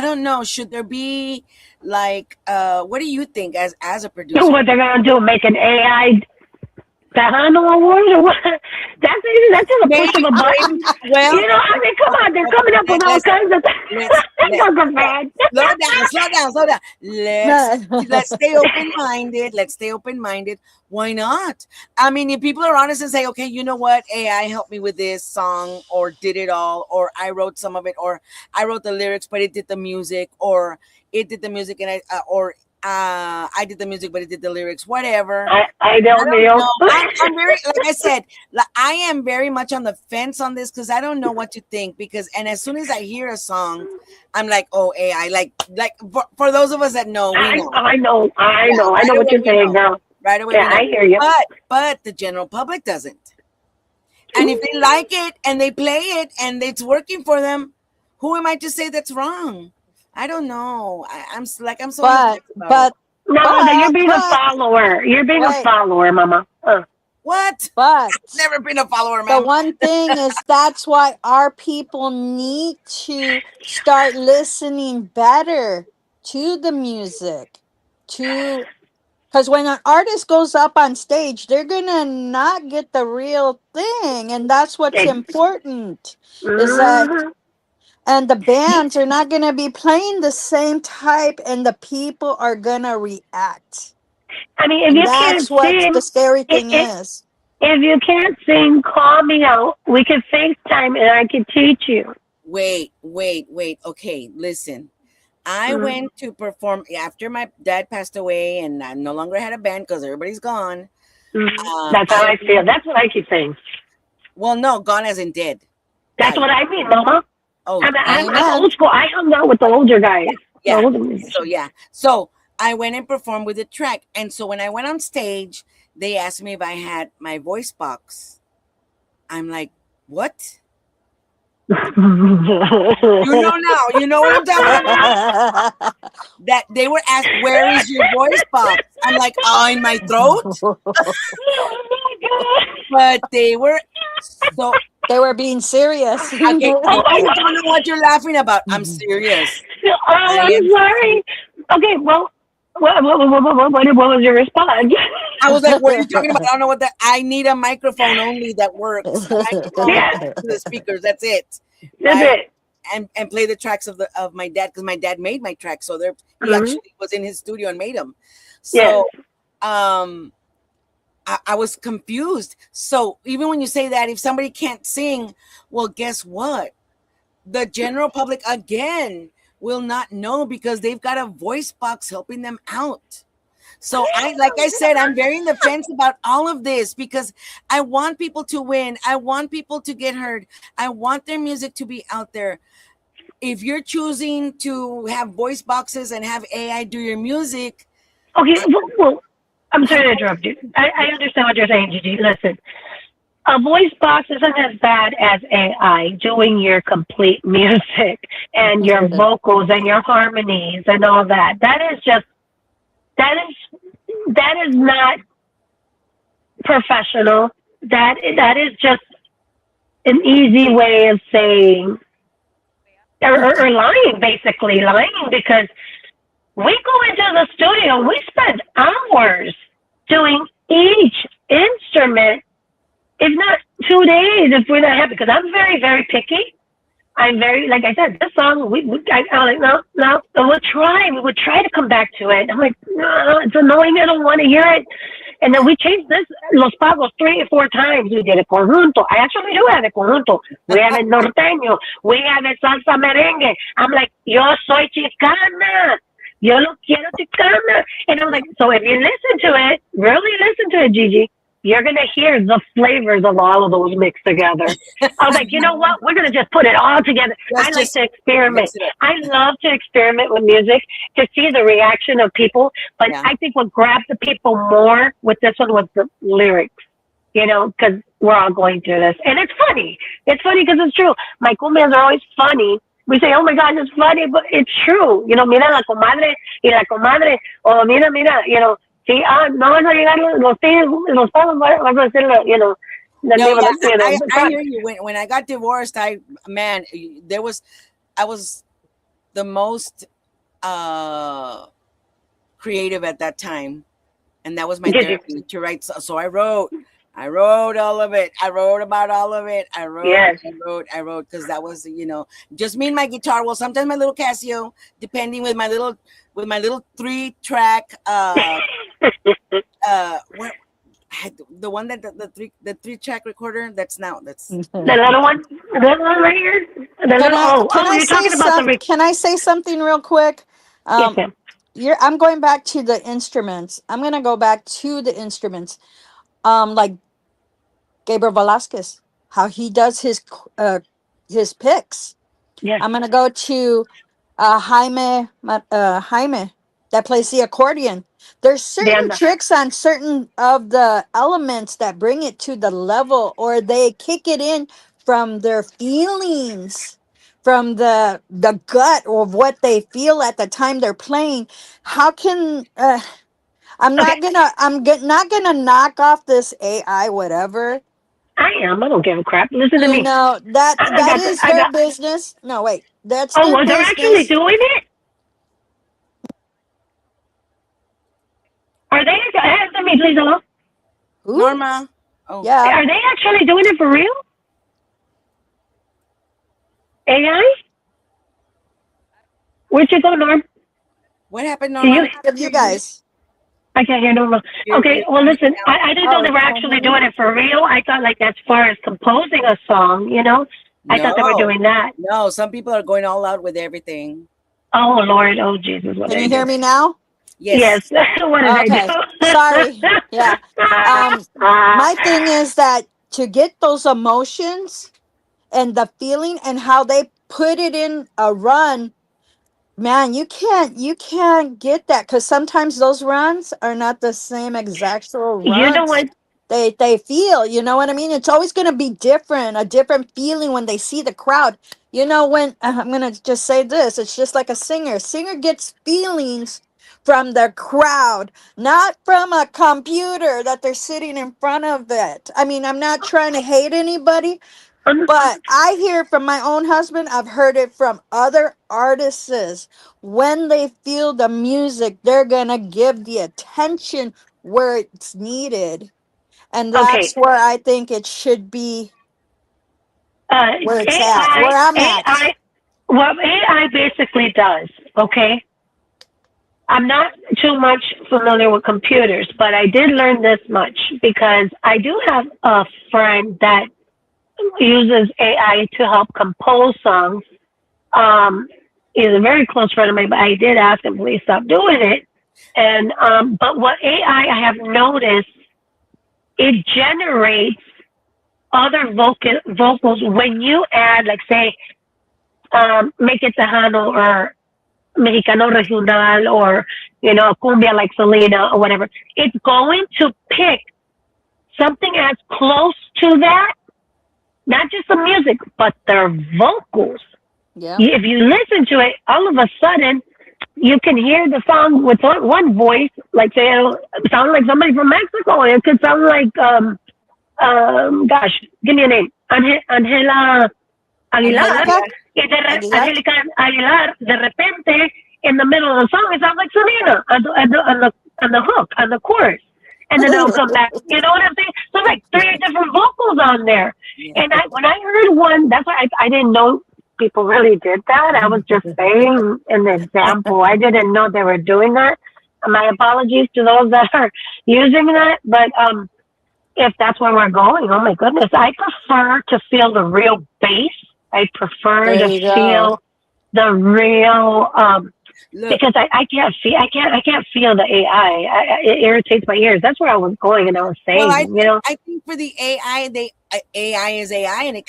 don't know, should there be like what do you think as a producer? What they're gonna do, make an AI Tejano Awards or what? That's just a push of a button. Well, come on, they're coming up with all kinds of things. Slow down. Let's stay open-minded. Why not? I mean, if people are honest and say, okay, you know what, AI helped me with this song, or did it all, or I wrote some of it, or I wrote the lyrics, but it did the music, or it did the music and I did the music, but it did the lyrics, whatever. I don't know. I'm very, like I said, I am very much on the fence on this because I don't know what to think. And as soon as I hear a song, I'm like, oh, AI. Like for those of us that know, we know. I know what you're saying, girl. Right away, yeah, I hear you. But the general public doesn't. And if they like it and they play it and it's working for them, who am I to say that's wrong? I don't know. I'm so. But you're being a follower. You're being a follower, Mama. What? But I've never been a follower, man. The one thing is that's why our people need to start listening better to the music, because when an artist goes up on stage, they're gonna not get the real thing, and that's what's important. Is that. And the bands are not going to be playing the same type, and the people are going to react. I mean, if you can't sing, the scary thing is. If you can't sing, call me out. We can FaceTime, and I can teach you. Wait. Okay, listen. I went to perform after my dad passed away, and I no longer had a band because everybody's gone. That's how I feel. That's what I keep saying. Well, no, gone as in dead. That's what I mean, Mama. Oh, I'm old school. I hung out with the older guys. Yeah. So I went and performed with the track. And so when I went on stage, they asked me if I had my voice box. I'm like, what? You know now. You know what I'm talking about? That they were asked, where is your voice box? I'm like, in my throat. But they were so... They were being serious. Okay, I don't know what you're laughing about. I'm serious. I'm sorry. Okay, well, what was your response? I was like, what are you talking about? I don't know what that... I need a microphone only that works. To the speakers, that's it. That's it. And play the tracks of my dad, because my dad made my tracks. So he actually was in his studio and made them. So, I was confused. So even when you say that, if somebody can't sing, well, guess what? The general public, again, will not know because they've got a voice box helping them out. So like I said, I'm very in the fence about all of this because I want people to win. I want people to get heard. I want their music to be out there. If you're choosing to have voice boxes and have AI do your music. Okay, well, I'm sorry to interrupt you. I understand what you're saying, Gigi. Listen, a voice box isn't as bad as AI doing your complete music and your vocals and your harmonies and all that. That is not professional. That is just an easy way of saying or lying, basically lying, because we go into the studio, we spend hours doing each instrument, if not 2 days, if we're not happy. Because I'm very, very picky. I'm very, like I said, this song, I'm like, no, we would try to come back to it. I'm like, no, it's annoying, I don't want to hear it. And then we changed this, Los Pagos, 3 or 4 times. We did it conjunto. I actually do have it conjunto. We have it norteño. We have it salsa merengue. I'm like, yo soy chicana. Yo lo quiero chicana. And I'm like, so if you listen to it, really listen to it, Gigi, you're going to hear the flavors of all of those mixed together. I was like, you know what? We're going to just put it all together. I like to experiment. I love to experiment with music to see the reaction of people. But I think what grabbed the people more with this one was the lyrics, you know, because we're all going through this. And it's funny. It's funny because it's true. My cumbias are always funny. We say, oh my God, it's funny, but it's true. You know, mira la comadre y la comadre. Oh, mira, you know. Sí, no van a llegar los pagos, vas a decir, you know. I hear you. When I got divorced, I was the most creative at that time, and that was my therapy to write. So I wrote all of it. I wrote about all of it. I wrote because that was, you know, just me and my guitar. Well, sometimes my little Casio, depending with my little 3-track. The one that the 3-track recorder. That's the little one right here. Can I say something real quick? Yes, I'm going back to the instruments. I'm gonna go back to the instruments. Like Gabriel Velasquez, how he does his picks. Yes. I'm gonna go to Jaime that plays the accordion. There's certain tricks on certain of the elements that bring it to the level, or they kick it in from their feelings, from the gut of what they feel at the time they're playing. How can I'm not gonna knock off this AI whatever. I don't give a crap. Listen to me. You know that is their business. No, wait, that's their business. They're actually doing it. Are they? Answer me, please, hello. Norma. Oh, yeah. Are they actually doing it for real? AI? Where'd you go, Norm? What happened, Norma? You guys. I can't hear Norma. Okay, well, listen, I didn't know they were actually doing it for real. I thought, like, as far as composing a song, you know, I thought they were doing that. No, some people are going all out with everything. Oh, Lord. Oh, Jesus. Can you hear me now? Yes. What did I do? Sorry. Yeah. My thing is that to get those emotions and the feeling and how they put it in a run, man, you can't get that, because sometimes those runs are not the same exact runs. You know what? They feel, you know what I mean? It's always going to be different, a different feeling when they see the crowd. You know, when I'm going to just say this, it's just like a singer. Singer gets feelings from the crowd, not from a computer that they're sitting in front of it. I mean, I'm not trying to hate anybody, but I hear from my own husband, I've heard it from other artists. When they feel the music, they're going to give the attention where it's needed. And that's where I think it should be, where it's at, where I'm at. What AI basically does, okay? I'm not too much familiar with computers, but I did learn this much because I do have a friend that uses AI to help compose songs. He's a very close friend of mine, but I did ask him, please stop doing it. And but what AI I have noticed, it generates other vocals when you add, like, say, make it Tejano or Mexicano Regional, or, you know, cumbia like Selena or whatever. It's going to pick something as close to that, not just the music, but their vocals. Yeah. If you listen to it, all of a sudden, you can hear the song with one voice, like say it'll sound like somebody from Mexico. It could sound like gosh, give me a name, Angela Aguilar, Angelica? Aguilar? Angelica Aguilar. De repente, in the middle of the song, it sounds like Selena on the hook, on the chorus. And then it'll come back. You know what I'm saying? So like 3 different vocals on there. And when I heard one, that's why I didn't know people really did that. I was just saying an example. I didn't know they were doing that. My apologies to those that are using that. But if that's where we're going, oh my goodness, I prefer to feel the real bass. I prefer There to you go. feel the real Look, because I can't feel the AI. It irritates my ears. That's where I was going, and I was saying, well, I think for the AI, AI is AI, and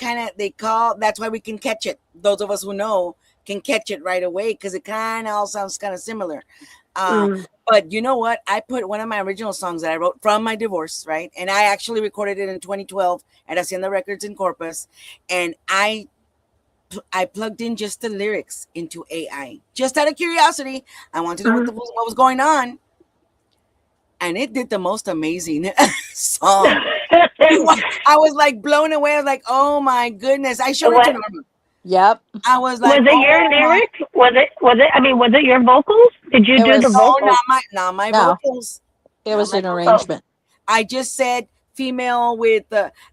that's why we can catch it. Those of us who know can catch it right away because it kind of all sounds kind of similar. But you know what? I put one of my original songs that I wrote from my divorce, right? And I actually recorded it in 2012 at Hacienda Records in Corpus, and I plugged in just the lyrics into AI, just out of curiosity. I wanted to know what was going on, and it did the most amazing song. I was like blown away. I was like, "Oh my goodness!" I showed it to Norma. Yep. I was like, was it your lyric? Was it? I mean, was it your vocals? Did you It do the was vocals? not my no. vocals. It Not was my an vocals. arrangement. I just said female with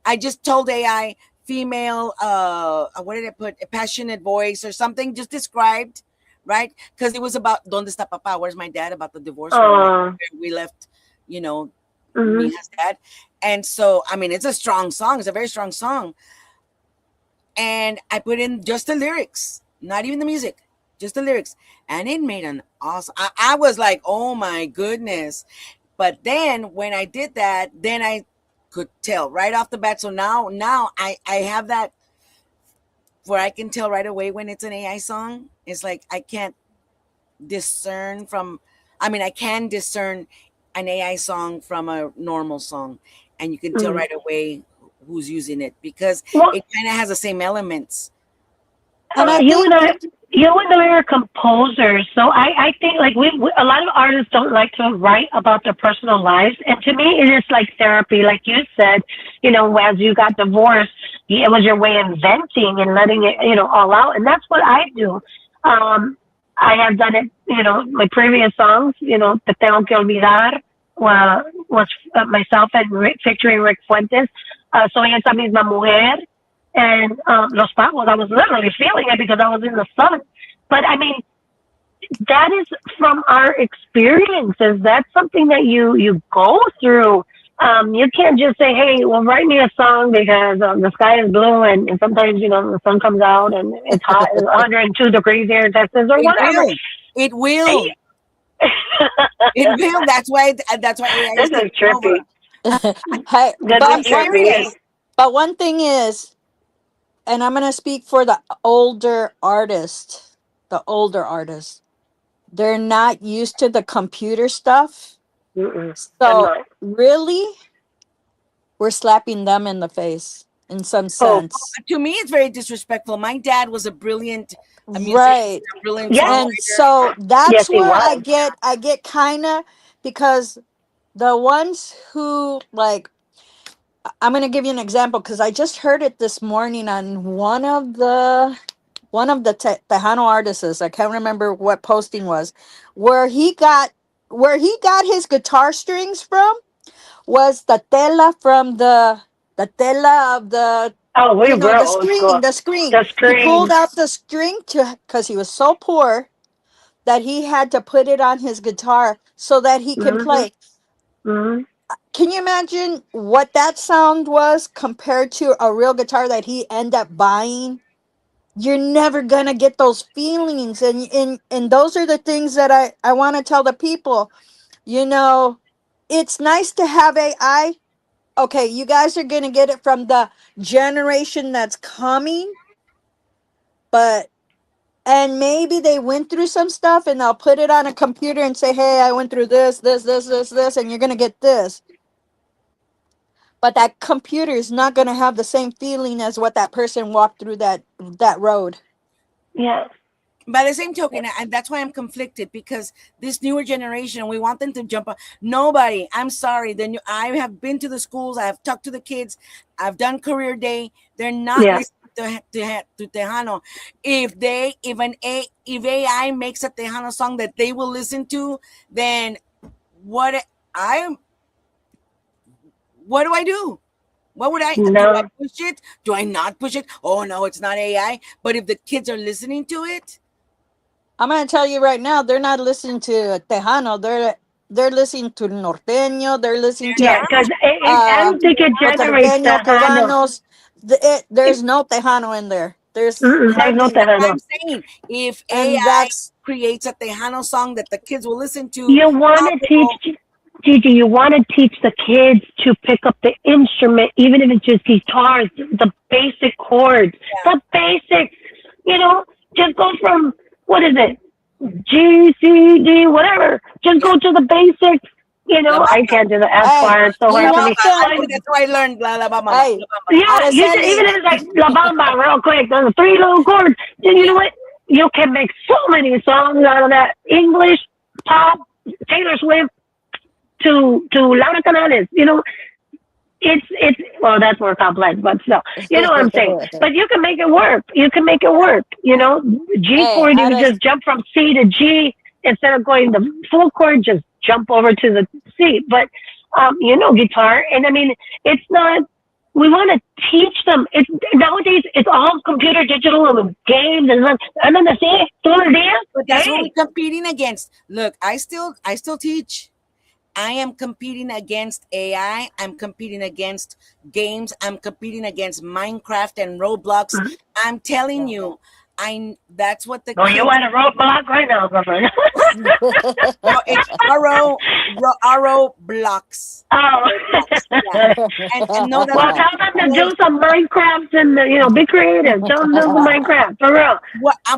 I just told AI female what did I put, a passionate voice or something, just described, right? Because it was about donde está papá, where's my dad, about the divorce where we left, you know, Mia's dad. And so I mean, it's a strong song, it's a very strong song, and I put in just the lyrics, not even the music, just the lyrics, and it made an awesome. I was like, oh my goodness. But then when I did that, then I could tell right off the bat. So now I have that where I can tell right away when it's an AI song. It's like I can't discern from, I mean, I can discern an AI song from a normal song, and you can tell right away who's using it because it kind of has the same elements. And I you think and I are composers, so I think like we a lot of artists don't like to write about their personal lives, and to me it is like therapy. Like you said, as you got divorced, it was your way of venting and letting it, all out, and that's what I do. I have done it, my previous songs, Te Tengo Que Olvidar, was myself and featuring Rick Fuentes, Soy Esa Misma Mujer, and Los Pagos. I was literally feeling it because I was in the sun. But I mean, that is from our experiences. That's something that you go through. You can't just say, "Hey, well, write me a song because the sky is blue and sometimes the sun comes out and it's hot, it's 102 degrees here in Texas or whatever." It will. It will. That's why AI this is trippy. hey, That's trippy. but one thing is, and I'm going to speak for the older artists, they're not used to the computer stuff. So really, we're slapping them in the face in some sense. To me, it's very disrespectful. My dad was a brilliant musician, right? a brilliant And songwriter. so that's where I get kind of, because the ones who like, I'm going to give you an example because I just heard it this morning on one of the Tejano artists. I can't remember what posting was, where he got his guitar strings from was the tela from the tela of the the screen. He pulled out the string because he was so poor that he had to put it on his guitar so that he could play. Can you imagine what that sound was compared to a real guitar that he ended up buying? You're never gonna get those feelings, and those are the things that I want to tell the people. It's nice to have AI. Okay, you guys are gonna get it from the generation that's coming, and maybe they went through some stuff and they'll put it on a computer and say, hey, I went through this, and you're gonna get this. But that computer is not going to have the same feeling as what that person walked through that road. Yeah. by the same token, and that's why I'm conflicted, because this newer generation, we want them to jump on. Nobody, I'm sorry. I have been to the schools, I have talked to the kids, I've done career day. They're not Yeah. listening to Tejano. If AI makes a Tejano song that they will listen to, then what I what do I do? What would I do? I No. push it? Do I not push it? Oh no, it's not AI. But if the kids are listening to it, I'm gonna tell you right now, they're not listening to Tejano. They're listening to norteño. They're listening they're Yeah, to not. because I uh don't think it generates puertorriqueño, Tejano. cubanos. There's no Tejano in there. There's There's no hardly That's what Tejano. I'm saying. If and AI that's creates a Tejano song that the kids will listen to, You want how to they will. teach, Gigi, you want to teach the kids to pick up the instrument, even if it's just guitars, the basic chords, Yeah. the basics. Just go from, what is it? G, C, D, whatever. Just Yeah. go to the basics. La I Bamba. can't do the F hey, bar. It's so you hard La for want me. Bamba. them? But That's why I learned La Bamba. La Hey, Bamba. yeah, Araceli, even if it's like La Bamba real quick, those three little chords, then you know what? You can make so many songs out of that. English, pop, Taylor Swift, to Laura Canales. It's well, that's more complex, but still, you know what I'm saying. But you can make it work. You can make it work. G hey, chord, you can just jump from C to G instead of going the full chord. Just jump over to the C. But guitar, and I mean, it's not. We want to teach them. It's nowadays. It's all computer, digital, and games, and then the thing, todo el día. But that's what Hey, we're competing against. Look, I still teach. I am competing against AI. I'm competing against games. I'm competing against Minecraft and Roblox. I'm telling you, that's what the oh, you kids. want a roadblock right now, girlfriend? No, it's RO blocks. Oh. Roblox, yeah. And no, that's Well, what the tell kids them to play. do some Minecraft and be creative. Tell them to do some Minecraft for real.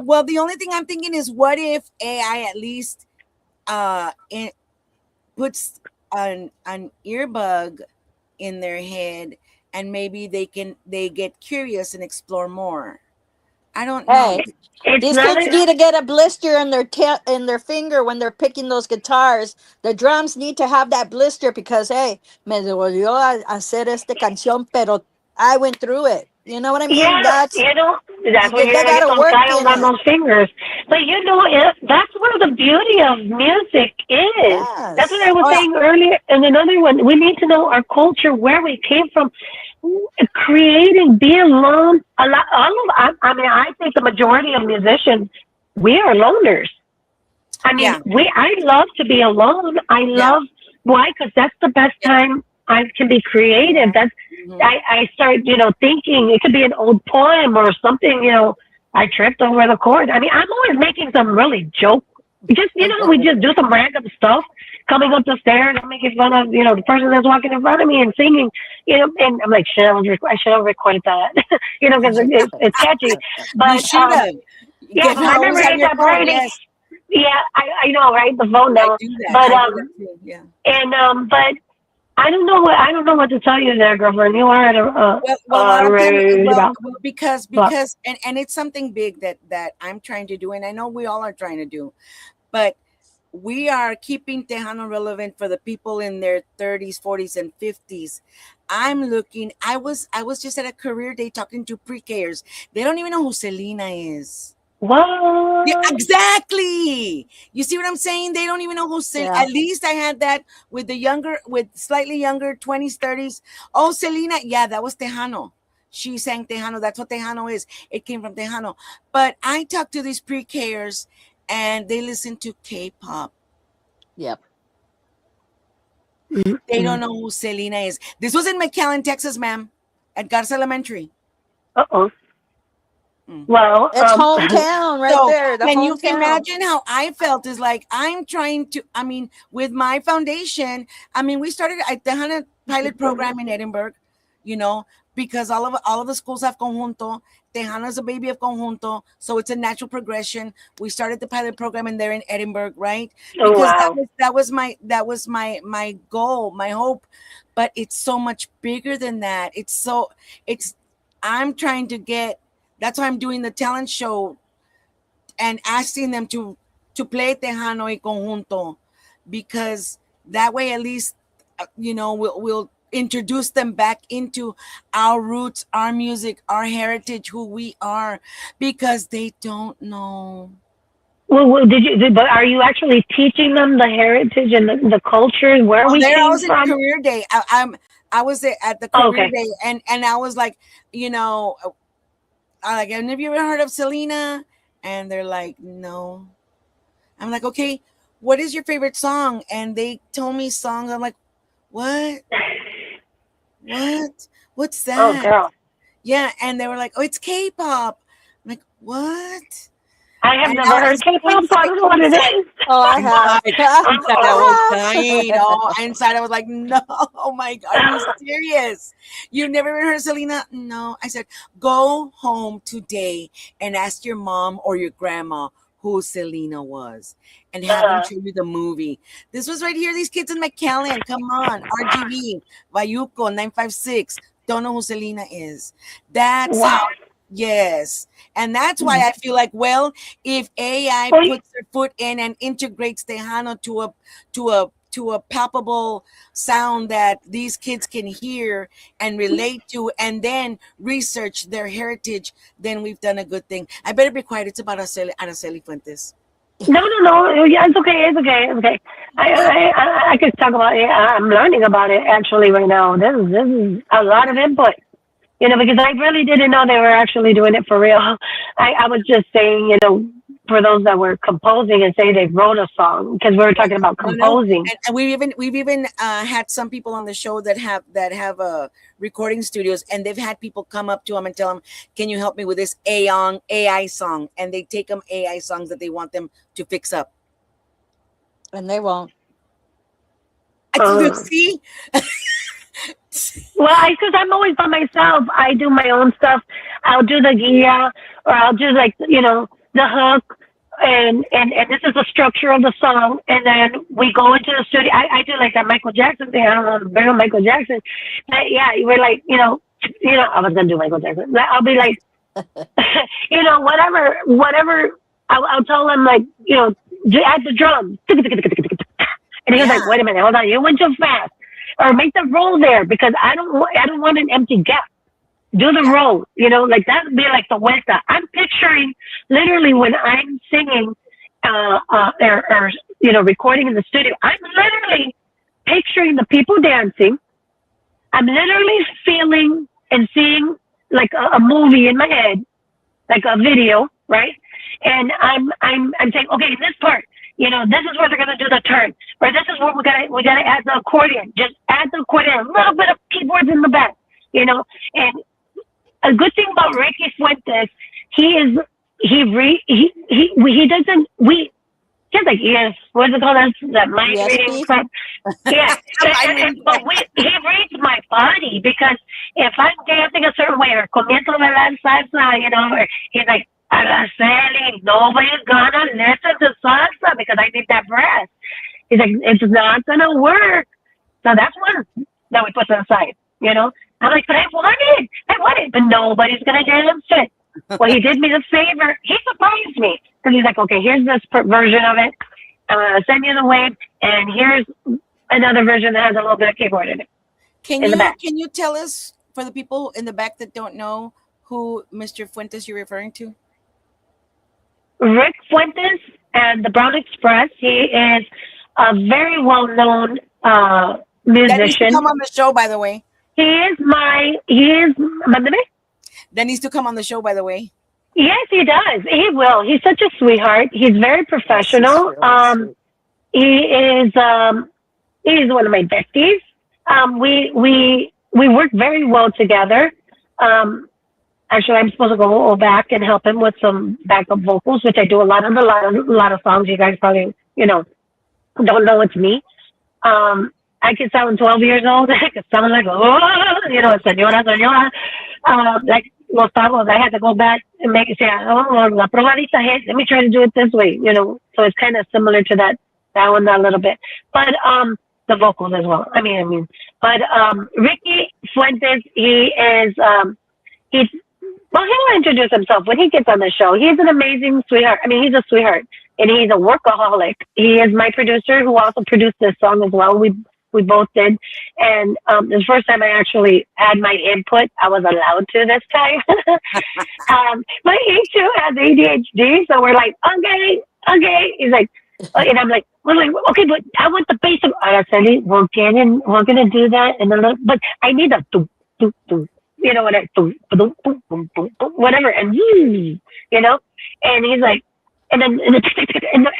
Well, the only thing I'm thinking is, what if AI at least it puts an earbug in their head, and maybe they get curious and explore more. I don't know. hey, It's these not kids a, need to get a blister in their in their finger when they're picking those guitars. The drums need to have that blister because hey, me dolió hacer esta canción, pero I went through it. You know what I mean? yeah, that's what you're They gonna get gotta those work tiles in on it. those fingers. But that's where the beauty of music is. That's what I Yes. was Oh yeah, saying earlier. And another one, we need to know our culture, where we came from. Creating, be alone. A lot, I mean, I think the majority of musicians, we are loners. I mean, yeah, I love to be alone. I yeah. love, why? Because that's the best time I can be creative. Mhm. I start, thinking it could be an old poem or something, I tripped over the chord. I mean, I'm always making some really joke. We just do some random stuff coming up the stairs. I'm making fun of, the person that's walking in front of me and singing, and I'm like, I should have recorded that, because it's catchy. You But, should have. yeah, Get but I always never have hit your that phone. part. Yes, Yeah, I know, right? The phone I now. do that. But I do that too. Yeah. but I don't know what to tell you there, girlfriend. You are at Well, a I'll tell you. roundabout. Because and it's something big that I'm trying to do, and I know we all are trying to do, but we are keeping Tejano relevant for the people in their 30s, 40s, and 50s. I was just at a career day talking to pre-Kers. They don't even know who Selena is. Yeah, What? exactly. You see what I'm saying? They don't even know who Selena. Yeah. At least I had that with slightly younger 20s, 30s. Oh, Selena. Yeah, that was Tejano. She sang Tejano. That's what Tejano is. It came from Tejano. But I talked to these pre-Kers, and they listen to K-pop. Yep. They don't know who Selena is. This was in McAllen, Texas, ma'am, at Garza Elementary. Uh-oh. Mm. Well, It's hometown right So there. The can you hometown. imagine how I felt? Is like, I'm trying to, I mean, with my foundation, I mean, we started at the Hana pilot program in Edinburgh, you know, because all of the schools have conjunto. Tejano is a baby of conjunto, so it's a natural progression. We started the pilot program and they're in Edinburgh, right? oh, Because wow. that was my goal, my hope. But it's so much bigger than that. It's I'm trying to get. That's why I'm doing the talent show. and asking them to play Tejano y Conjunto, because that way at least we'll introduce them back into our roots, our music, our heritage, who we are, because they don't know. Well, but are you actually teaching them the heritage and the culture, where we I came was in from? career day. I was at the Oh, career okay. day, and I was like, I like, have you ever heard of Selena? And they're like, no. I'm like, okay, what is your favorite song? And they told me songs. I'm like, what? What's Oh, that? girl. Yeah, and they were like, oh, it's K-pop. I'm like, what? I have And never heard K-pop, so I don't know what it is. Oh, I have. Inside I was dying. Oh, inside I was like, no, oh my God, are you serious? You never even heard of Selena? No. I said, go home today and ask your mom or your grandma who Selena was, and have them show you the movie. This was right here. These kids in McAllen. Come on. RGV, Bayuco, 956. Don't know who Selena is. That's how. Wow. Yes. And that's why I feel like, well, if AI Well, puts their foot in and integrates Tejano to a palpable sound that these kids can hear and relate to, and then research their heritage, then we've done a good thing. I better be quiet. It's about Araceli Fuentes. no. Yeah, it's okay. It's okay. It's okay. I could talk about it. I'm learning about it actually right now. This is a lot of input. Because I really didn't know they were actually doing it for real. I was just saying, for those that were composing and say they wrote a song, because we were talking about composing. And we've even had some people on the show that have recording studios, and they've had people come up to them and tell them, "Can you help me with this AI song?" And they take them AI songs that they want them to fix up, And they won't. See. Well, because I'm always by myself. I do my own stuff. I'll do the guia, or I'll do the hook, and this is the structure of the song. And then we go into the studio. I do like that Michael Jackson thing. I don't know, very Michael Jackson. But yeah, we're like, I was gonna do Michael Jackson. I'll be like, whatever. I'll tell them like, add the drums. And he was like, wait a minute, hold on, you went too fast. Or make the roll there, because I don't want an empty gap. Do the roll, like that would be like the vuelta. I'm picturing literally when I'm singing, or recording in the studio. I'm literally picturing the people dancing. I'm literally feeling and seeing like a movie in my head, like a video, right? And I'm saying, okay, this part. This is where they're gonna do the turn, or this is where we gotta add the accordion. Just add the accordion, a little bit of keyboards in the back, And a good thing about Ricky Fuentes, he doesn't he's like, yes, what's it called? That mind reading from, yeah. But he reads my body, because if I'm dancing a certain way, or comienzo a bailar salsa, or he's like, Araceli, nobody's gonna listen to salsa because I need that breath. He's like, it's not gonna work. So that's one that we put aside, I'm like, but I want it, but nobody's gonna dance to it. Well, he did me the favor. He surprised me, because he's like, okay, here's this version of it. I'm gonna send you the wave, and here's another version that has a little bit of keyboard in it. Can you tell us, for the people in the back that don't know, who Mr. Fuentes you're referring to? Rick Fuentes and the Brown Express. He is a very well-known musician. That needs to come on the show, by the way. He is. That needs to come on the show, by the way. Yes, he does. He will. He's such a sweetheart. He's very professional. He's one of my besties. We work very well together. Actually, I'm supposed to go back and help him with some backup vocals, which I do a lot of songs. You guys probably, don't know it's me. I can sound 12 years old. I can sound like, señora. Like Los Pavos, I had to go back and make it say, la probadita hit. Let me try to do it this way, So it's kind of similar to that one a little bit. But the vocals as well. But Ricky Fuentes, he is he's Well, he'll introduce himself when he gets on the show. He's an amazing sweetheart. I mean, he's a sweetheart, and he's a workaholic. He is my producer, who also produced this song as well. We both did, and the first time I actually had my input, I was allowed to this time. But he too has ADHD, so we're like, okay. He's like, and I'm like, we're like, okay, but I want the bass. I said, we're gonna do that, and then, but I need a do do do. You know what? Whatever, and you know, and he's like, and then and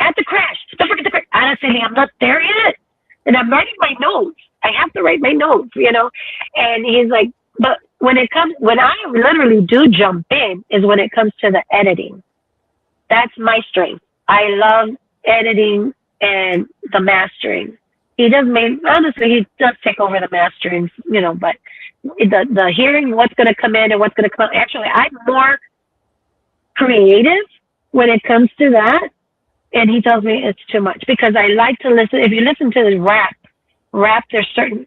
at the crash, don't forget the crash. Honestly, I'm not there yet, and I'm writing my notes. I have to write my notes, you know. And he's like, but when I literally do jump in, is when it comes to the editing. That's my strength. I love editing and the mastering. He does take over the mastering, you know, but the hearing what's going to come in and what's going to come. Actually, I'm more creative when it comes to that, and he tells me it's too much because I like to listen. If you listen to the rap, there's certain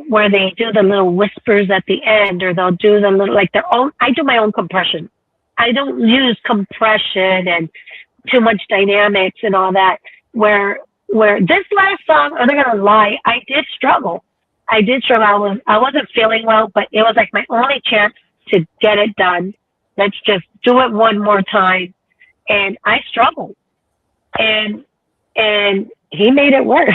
where they do the little whispers at the end, or they'll do the little like their own. I do my own compression. I don't use compression and too much dynamics and all that. Where this last song, I'm not gonna lie, I did struggle. I wasn't feeling well, but it was like my only chance to get it done. Let's just do it one more time. And I struggled. And he made it work.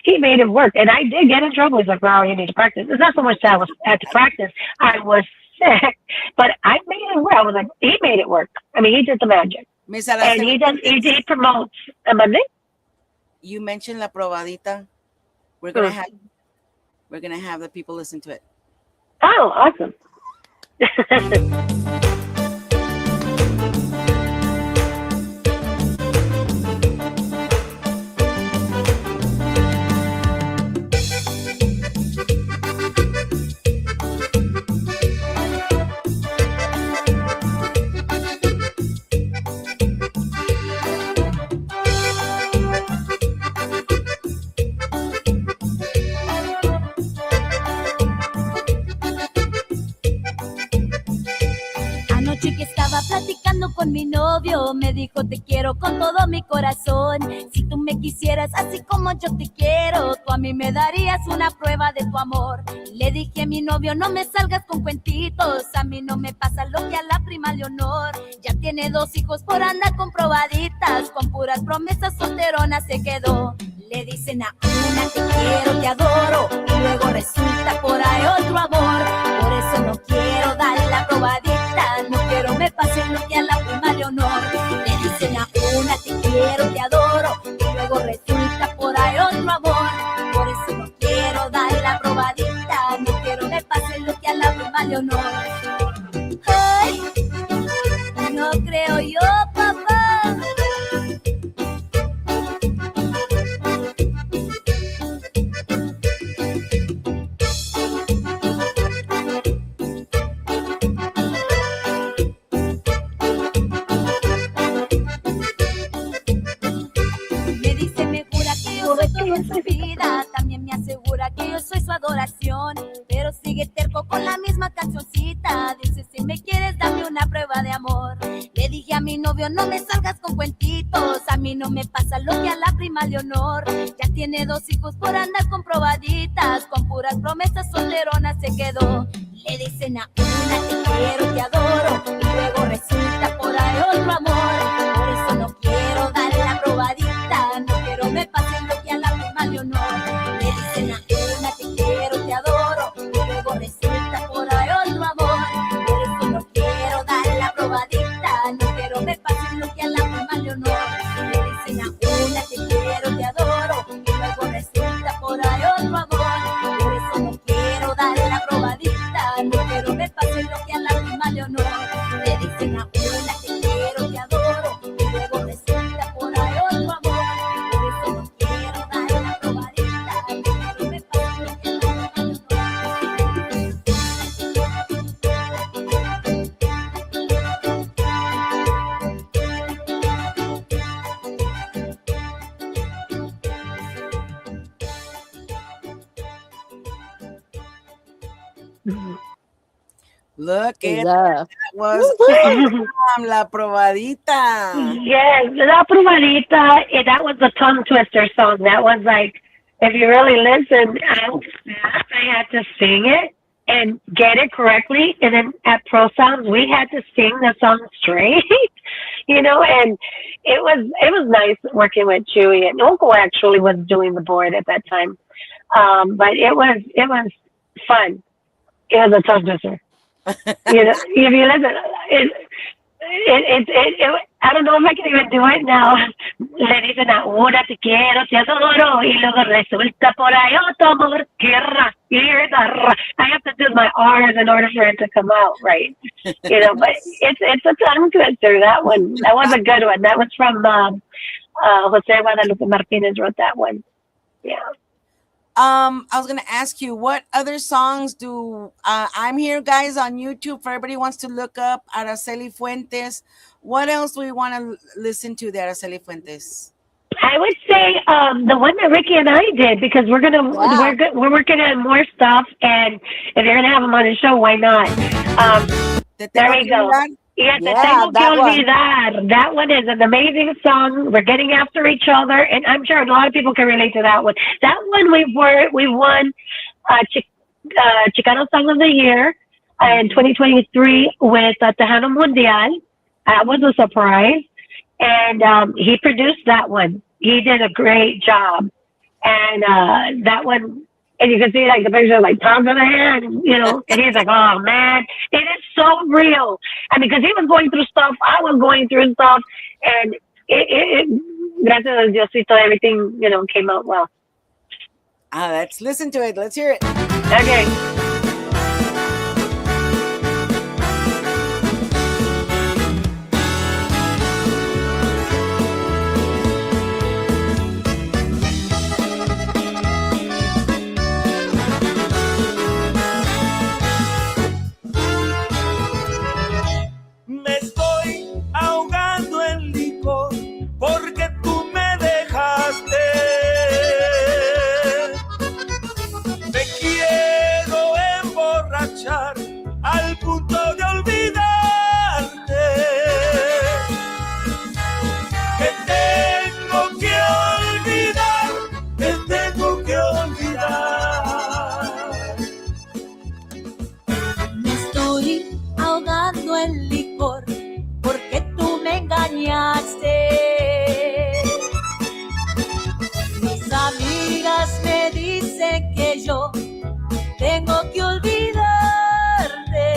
He made it work. And I did get in trouble. He's like, well, you need to practice. It's not so much that I had to practice. I was sick, but I made it work. I was like, he made it work. I mean, he did the magic. Miss And Araceli, he promotes a Monday. you mentioned La Probadita. We're gonna have the people listen to it. Oh, awesome. Anoche que estaba platicando con mi novio, me dijo te quiero con todo mi corazón. Si tú me quisieras así como yo te quiero, tú a mí me darías una prueba de tu amor. Le dije a mi novio, no me salgas con cuentitos, a mí no me pasa lo que a la prima Leonor. Ya tiene 2 hijos por andar con probaditas, con puras promesas solterona se quedó. Le dicen a una te quiero, te adoro, y luego resulta por ahí otro amor. Por eso no quiero darle la probadita, no quiero me pase lo que a la prima Leonor. Le dicen a una te quiero, te adoro, y luego resulta por ahí otro amor. Por eso no quiero darle la probadita, no quiero me pase lo que a la prima Leonor. Ay, no creo yo, papá. En su vida, también me asegura que yo soy su adoración, pero sigue terco con la misma cancioncita. Dice si me quieres dame una prueba de amor. Le dije a mi novio no me salgas con cuentitos, a mí no me pasa lo que a la prima Leonor. Ya tiene 2 hijos por andar con probaditas, con puras promesas solterona se quedó. Le dicen a una te quiero, te adoro, y luego resulta por ahí otro amor. Por eso no quiero darle la probadita, no quiero me pase lo que a la prima Leonor. Le dicen a una te quiero, te adoro, y luego resulta por ahí otro amor. Por eso no quiero darle la probadita, no quiero me pase lo que a la prima Leonor. Le dicen a una te quiero, te adoro, y luego resulta por ahí otro amor. Por eso no quiero darle la probadita, no quiero me pase lo que a la prima Leonor. Le dicen a una te quiero, te adoro, y luego resulta por ahí otro amor. Por eso no quiero darle la probadita, no quiero me pase lo que a la prima Look at Yeah. that was La Probadita. Yes, La Probadita, that was the tongue twister song. That was like, if you really listen, I had to sing it and get it correctly. And then at Pro Sounds, we had to sing the song straight, and it was nice working with Chewy. And Uncle actually was doing the board at that time. But it was fun. It was a tongue twister. If you listen, I don't know if I can even do it now. Le dicen ahora te quiero, te adoro, y luego resulta por ahí otro amor, guerra, guitarra. I have to do my R's in order for it to come out right. But it's a tongue twister. That was a good one. That was from Jose Guadalupe Martinez wrote that one. Yeah. I was gonna ask you, what other songs do I'm here, guys, on YouTube. For everybody who wants to look up Araceli Fuentes. What else do we want to listen to there, Araceli Fuentes? I would say the one that Ricky and I did, because we're working on more stuff, and if you're gonna have them on the show, why not? There we go. Yeah, Te Tengo Que Olvidar. That one is an amazing song. We're getting after each other, and I'm sure a lot of people can relate to that one. That one we won Chicano Song of the Year in 2023 with Tejano Mundial. That was a surprise, and he produced that one. He did a great job, and that one. And you can see like the picture, like palms in the hand, and he's like, "Oh man, it is so real." And because he was going through stuff, I was going through stuff, and gracias a Diosito, everything came out well. Let's listen to it. Let's hear it. Okay. Me estoy ahogando en licor porque tú me dejaste. Me quiero emborrachar al punto de olvidarte. Que tengo que olvidar, que tengo que olvidar. Me estoy ahogando en licor porque tú me engañaste. Mis amigas me dicen que yo tengo que olvidarte,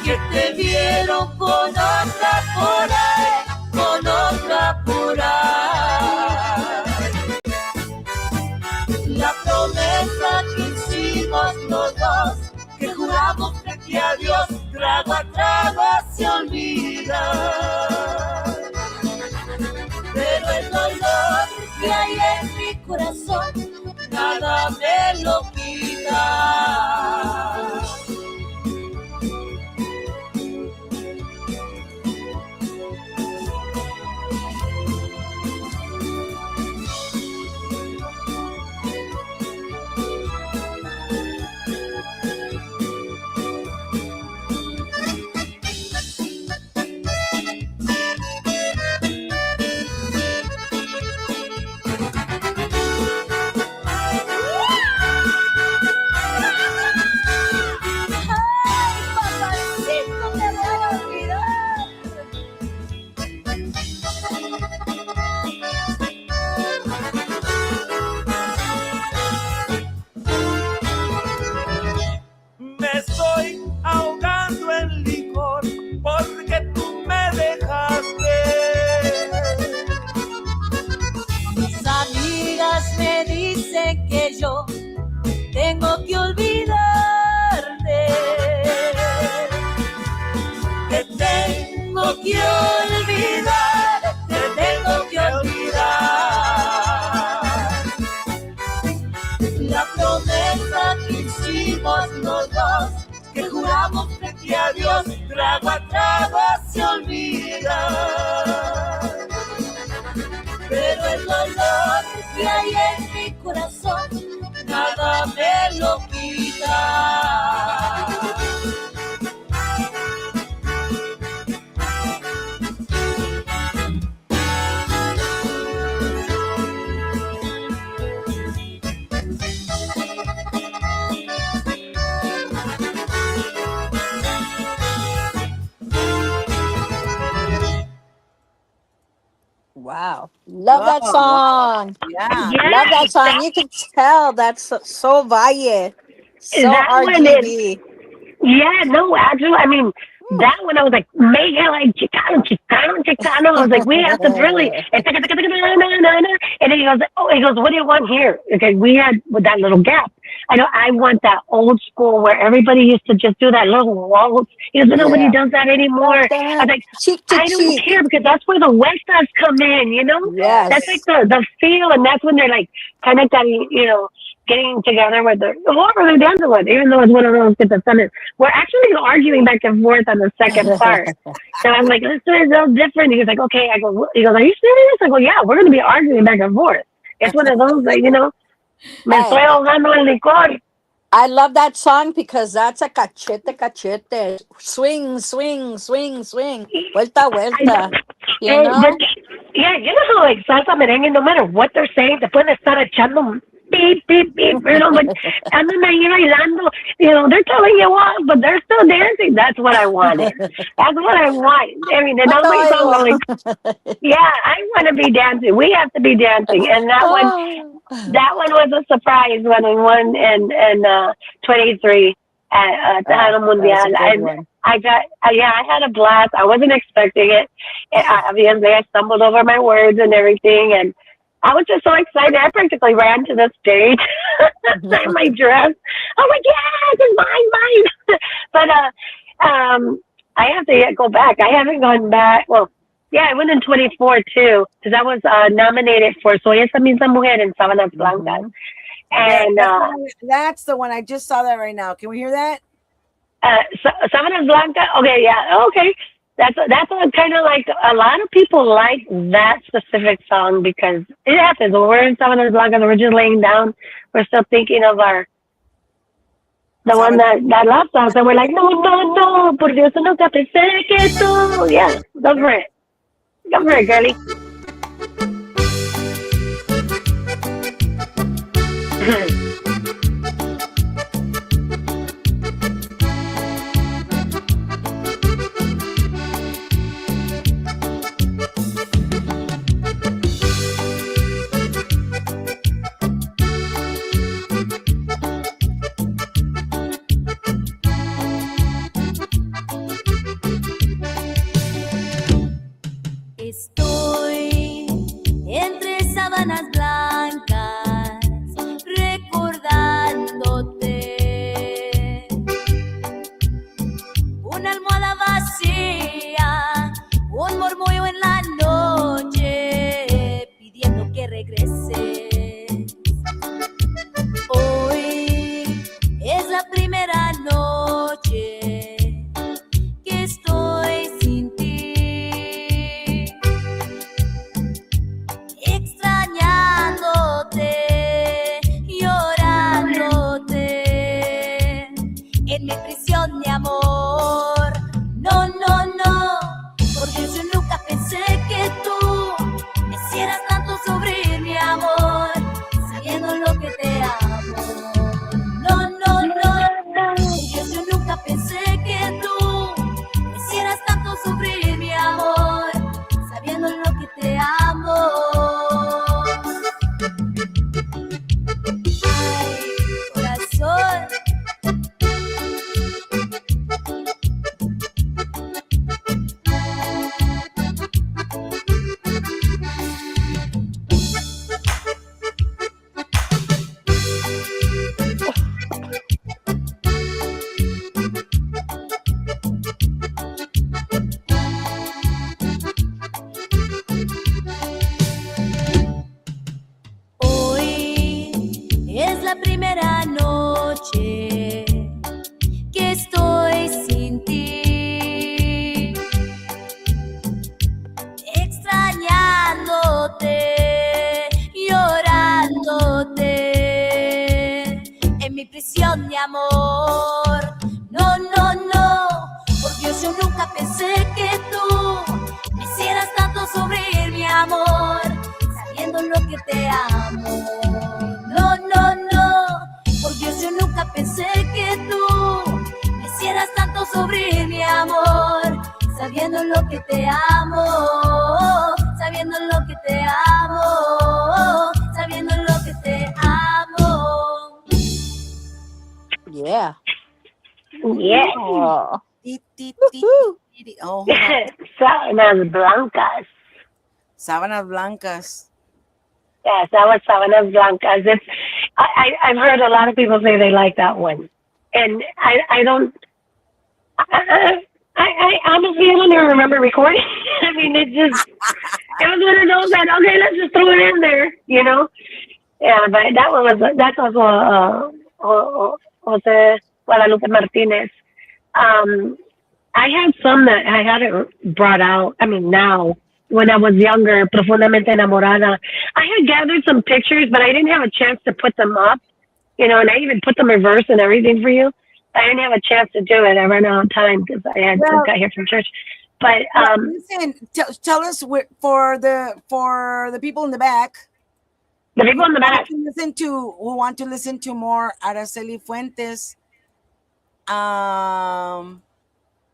que te vieron con otra por ahí, con otra por ahí. La promesa que hicimos los dos, que juramos frente a Dios, trago a trago se olvida. Pero el dolor que hay en mi corazón, nada me lo quita. tengo que olvidarte. Te tengo que olvidar, te tengo que olvidar. La promesa que hicimos los dos, que juramos frente a Dios, trago a trago se olvida. Pero el dolor que hay en mi corazón, nada me lo quita. Wow. Love that Oh, wow. song. Yeah. Love that Yes, song. You can tell that's so Valle. So that one is. RGB. Yeah, no, actually, I mean, that one I was like, make it like Chicano, Chicano, Chicano. I was like, we have to really, and then he goes, what do you want here? Okay, we had with that little gap. I want that old school where everybody used to just do that little waltz. He goes, nobody Yeah. does that anymore. Love I was that. like, Cheek to I don't cheek. care because that's where the Westas come in, you know? That's like Yes. the feel, and that's when they're like kind of getting together with whoever they're dancing with, even though it's one of those get the feminine. We're actually arguing back and forth on the second part. So I'm like, this is so different. He was like, okay. He goes, are you serious? I go, yeah, we're going to be arguing back and forth. It's one of those, like, me estoy ahogando el licor. I love that song because that's a cachete, cachete. Swing, swing, swing, swing. Vuelta, vuelta. You know? Yeah, you know how like salsa merengue, no matter what they're saying, te pueden estar echando beep, beep, beep, like andan ahí bailando, they're telling you what, but they're still dancing. That's what I wanted. That's what I want. I mean, and nobody's all going, yeah, I want to be dancing. We have to be dancing. And that one was a surprise when we won in 23 at Tejano Mundial. I had a blast. I wasn't expecting it. Obviously, I stumbled over my words and everything, and I was just so excited. I practically ran to the stage in my dress. I'm like, yes, it's mine. But I have to go back. I haven't gone back. Well, yeah, I went in 24 too, because I was nominated for Soy Esa Misma Mujer in Sábanas Blancas. And that's the one. I just saw that right now. Can we hear that? Sábanas Blancas. Okay, yeah, okay. That's a kind of like a lot of people like that specific song because it happens when we're in Sábanas Blancas and we're just laying down. We're still thinking of the one that loves us, and we're like, no, por Dios nunca pensé que tú. Yeah, go for it. Go for it, girlie. Estoy entre sábanas blancas recordándote, una almohada vacía, un murmullo en la noche pidiendo que regreses. Hoy es la primera noche que estoy sin ti. Llorándote en mi prisión de amor. No, porque yo nunca pensé que tú me hicieras tanto sufrir, mi amor, sabiendo lo que te amo. No, porque yo nunca pensé que tú me hicieras tanto sufrir, mi amor, sabiendo lo que te amo. Es la primera noche que estoy sin ti, extrañándote, llorándote en mi prisión de amor. No, porque yo nunca pensé que tú me hicieras tanto sufrir, mi amor, sabiendo lo que te amo. No, porque yo nunca pensé que tú me hicieras tanto sufrir, mi amor, sabiendo lo que te amo, sabiendo sabiendo lo que te amo, sabiendo lo que te amo. Yeah. Yeah. Oh. Oh, hold on. Sábanas blancas. Sábanas blancas. Yes, that was Sábanas blancas. I've heard a lot of people say they like that one, and I don't. I honestly don't even remember recording. I mean, it was one of those that, okay, let's just throw it in there, you know. Yeah, but that's also Jose Guadalupe Martinez. I had some that I hadn't brought out. I mean, now, when I was younger, Profundamente Enamorada, I had gathered some pictures, but I didn't have a chance to put them up, you know, and I even put them in verse and everything for you. I didn't have a chance to do it. I ran out of time because I had just got here from church. But listen, tell us for the people in the back. The people in the back Who want to listen to more Araceli Fuentes.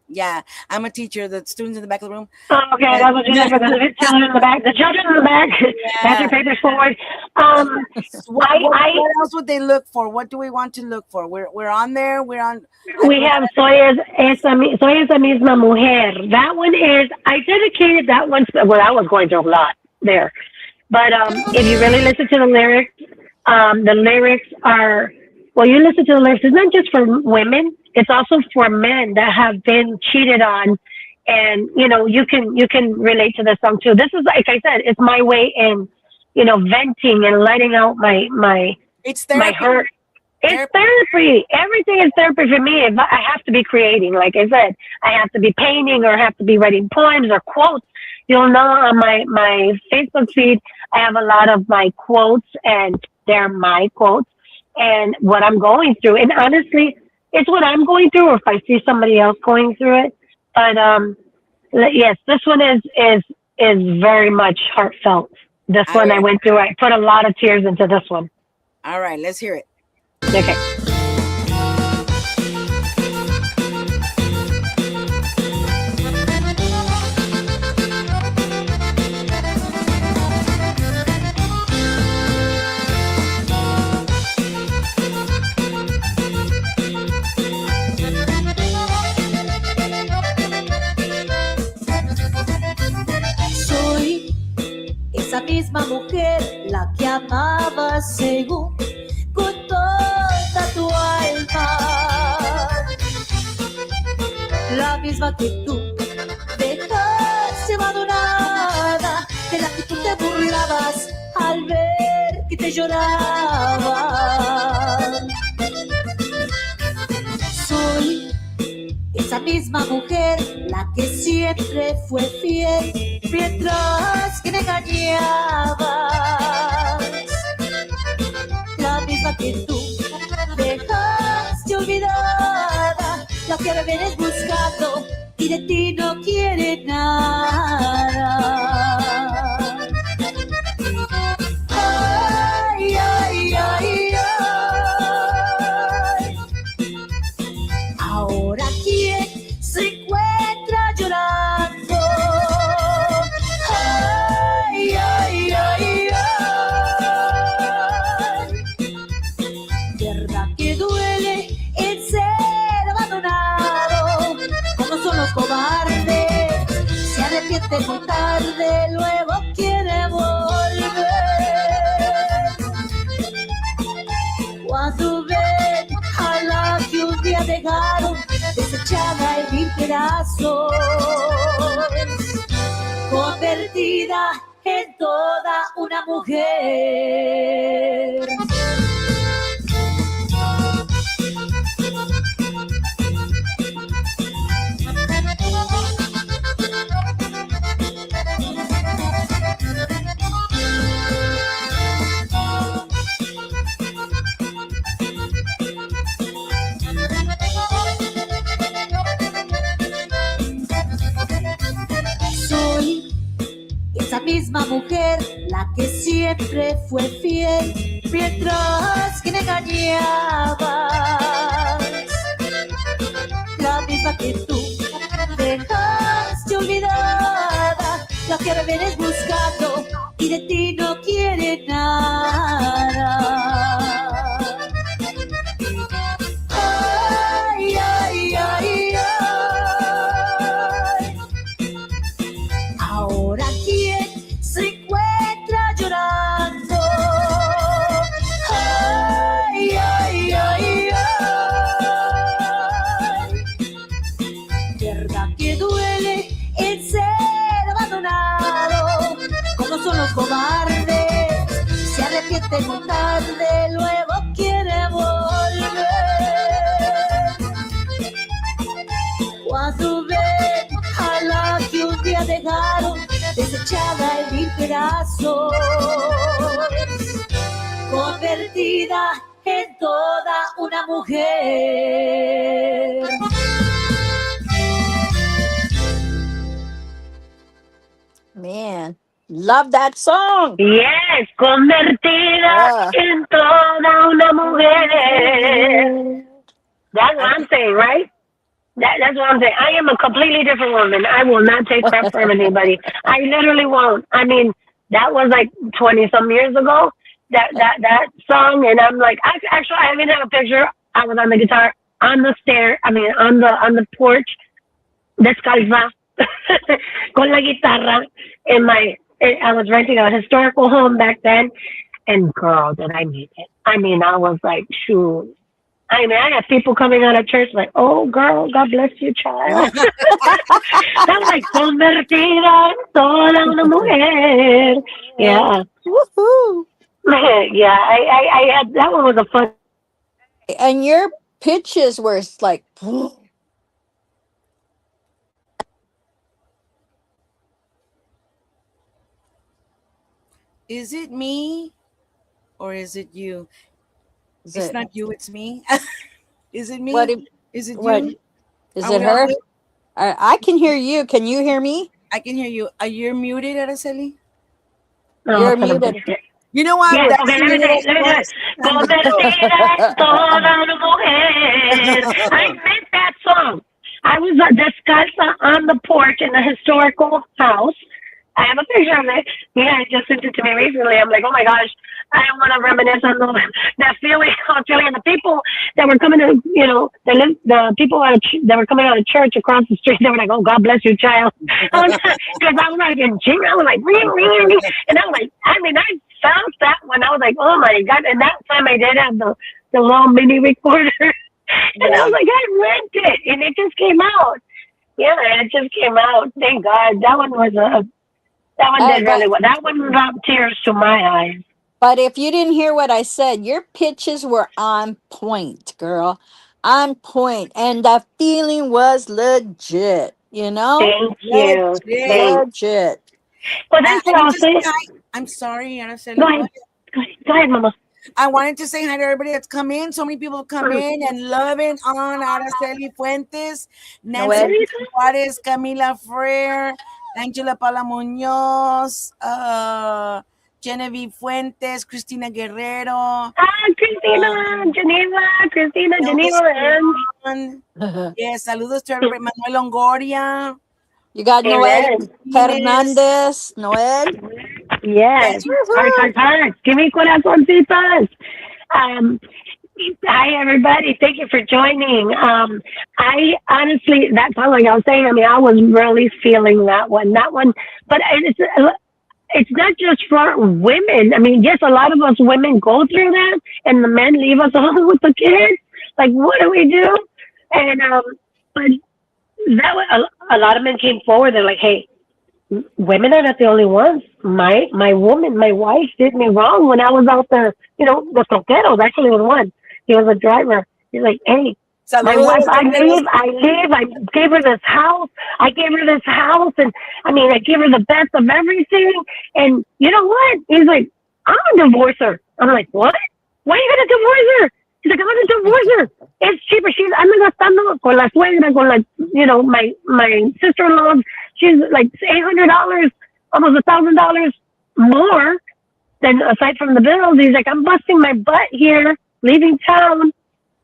Yeah, I'm a teacher. The students in the back of the room. Oh, okay, that's what you said for the children in the back. The children in the back. Pass your papers forward. What else would they look for? What do we want to look for? We're on there. We're on. We have Soy esa misma mujer. That one is, I dedicated that one. Well, I was going through a lot there, but if you really listen to the lyrics are, well, you listen to the lyrics. It's not just for women. It's also for men that have been cheated on, and you know you can relate to this song too. This is, like I said, it's my way in, you know, venting and letting out my hurt. It's therapy. Everything is therapy for me. If I have to be creating, like I said, I have to be painting or have to be writing poems or quotes. You'll know on my Facebook feed, I have a lot of my quotes, and they're my quotes and what I'm going through. And honestly, it's what I'm going through, or if I see somebody else going through it. But yes, this one is very much heartfelt. This one I went through. I put a lot of tears into this one. All right, let's hear it. Okay. Esa misma mujer, la que amaba según con toda tu alma, la misma que tú dejaste abandonada, de la que tú te burlabas al ver que te lloraban. Soy esa misma mujer, la que siempre fue fiel, mientras que me engañabas. La misma que tú dejaste olvidada, la que me vienes buscando y de ti no quiere nada. Ay, ay, ay, ay. Ahora quién se encuentra llorando. Ay, ay, ay, ay. Verdad que duele el ser abandonado. Como son los cobardes, se arrepienten muy tarde, luego quiere volver. Cuando ven a la que un día dejaron desechada en mil pedazos, convertida en toda una mujer. Esa misma mujer, la que siempre fue fiel, mientras que me engañabas. La misma que tú dejaste olvidada, la que ahora vienes buscando y de ti no quiere nada. Ay, ay, ay, ay. Ahora quién se encuentra llorando. Ay, ay, ay, ay. Verdad que duele el ser abandonado. Como son los cobardes, se arrepienten muy tarde, luego quiere volver. Cuando ven a la que un día dejaron desechada en mil pedazos, convertida en toda una mujer. Man, love that song. Yes, convertida en toda una mujer. That's what I'm saying, right? That's what I'm saying. I am a completely different woman. I will not take crap from anybody. I literally won't. I mean, that was like 20-some years ago, that song, and I'm like, actually, I even have a picture. I was on the guitar, on the on the porch, descalza, con la guitarra, I was renting a historical home back then, and girl, did I make it. I mean, I was like, shoot. I mean, I had people coming out of church like, oh, girl, God bless you, child. I'm like, convertida en toda una mujer. Yeah. Woohoo. Yeah, I had, that one was a fun. And your pitches were like, Is it me or is it you? It's not you, it's me. Is it me? Is it you? Is it her? I can hear you. Can you hear me? I can hear you. You're muted, Araceli? You're muted. You know what? Yes, okay, let me I meant that song. I was descalza on the porch in a historical house. I have a picture of it. Yeah, I just sent it to me recently. I'm like, oh my gosh, I don't want to reminisce on that feeling. I was feeling the people that were coming to, the people that were coming out of church across the street, they were like, oh, God bless you, child. Because I was like, I was like, ring, ring, ring. And I was like, I mean, I felt that when I was like, oh my God. And that time I did have the little mini recorder. And I was like, I rent it. And it just came out. Yeah, it just came out. Thank God. That one was that one did really well. That one brought tears to my eyes. But if you didn't hear what I said, your pitches were on point, girl. On point. And the feeling was legit, you know? Thank you. Legit. Well, that's what I was saying. I'm sorry, Araceli. Go ahead, Mama. I wanted to say hi to everybody that's come in. So many people have come in and loving on Araceli Fuentes, Nancy Juarez, Camila Freire, Angela Paula Muñoz, Genevieve Fuentes, Cristina Guerrero. Geneva. Yes, saludos to everybody. Manuel Longoria. You got Noel Hernandez. Noel. Yes. Heart. Give me corazoncitos. Hi, everybody. Thank you for joining. I honestly, that song, like I was saying, I mean, I was really feeling that one, but it's not just for women. I mean, yes, a lot of us women go through that, and the men leave us alone with the kids. Like, what do we do? And, but that was, a lot of men came forward. They're like, hey, women are not the only ones. My wife did me wrong when I was out there. The solteros actually was one. He was a driver. He's like, hey, my wife, I gave her this house. And I mean, I gave her the best of everything. And you know what? He's like, I'm gonna divorce her. I'm like, what? Why are you gonna divorce her? He's like, I'm gonna divorce her. It's cheaper. I'm gastando con la suegra, con my sister-in-law. She's like $800, almost $1,000 more than aside from the bills. He's like, I'm busting my butt here, leaving town,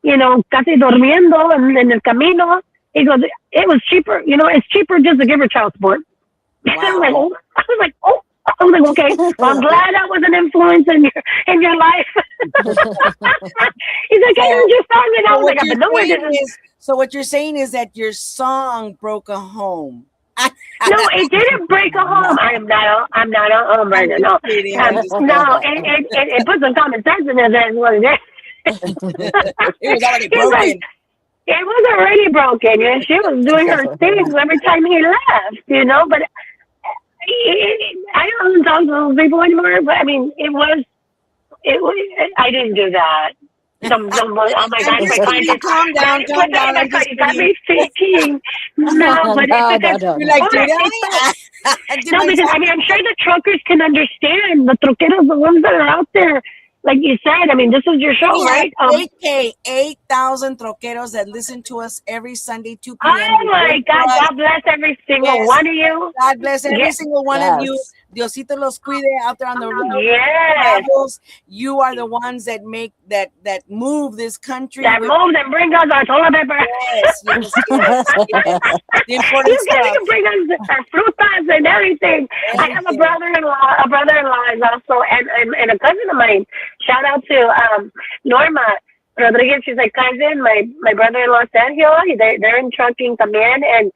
casi durmiendo en el camino. He goes, it was cheaper. It's cheaper just to give her child support. Wow. I was like, okay, well, I'm glad I was an influence in your life. He's like, I heard your song, and I was like, I've been nowhere. So what you're saying is that your song broke a home. No, it didn't break a home. I'm not a home writer. No, no, it put some common sense in there. That's what it is. It was already broken. It was already broken. And she was doing her thing every time he left, but I don't talk to those people anymore, but I mean, it was, I didn't do that. Oh my God, calm down. You got me thinking. No, but it's because, you like do that? No, because I mean, I'm sure the truckers can understand, the troqueros, the ones that are out there. Like you said, I mean, this is your show, right? 8,000 troqueros that listen to us every Sunday, 2 p.m. Oh my God, God bless every single one of you. God bless every single one of you. Diosito los cuide out there on the road. Yes. You are the ones that make that move this country. That move and bring us our toilet paper. Yes. The important stuff. You can bring us our frutas and everything. I have a brother-in-law is also, and a cousin of mine. Shout out to Norma Rodriguez. She's like, cousin, my brother-in-law Sergio, they're in trucking también, and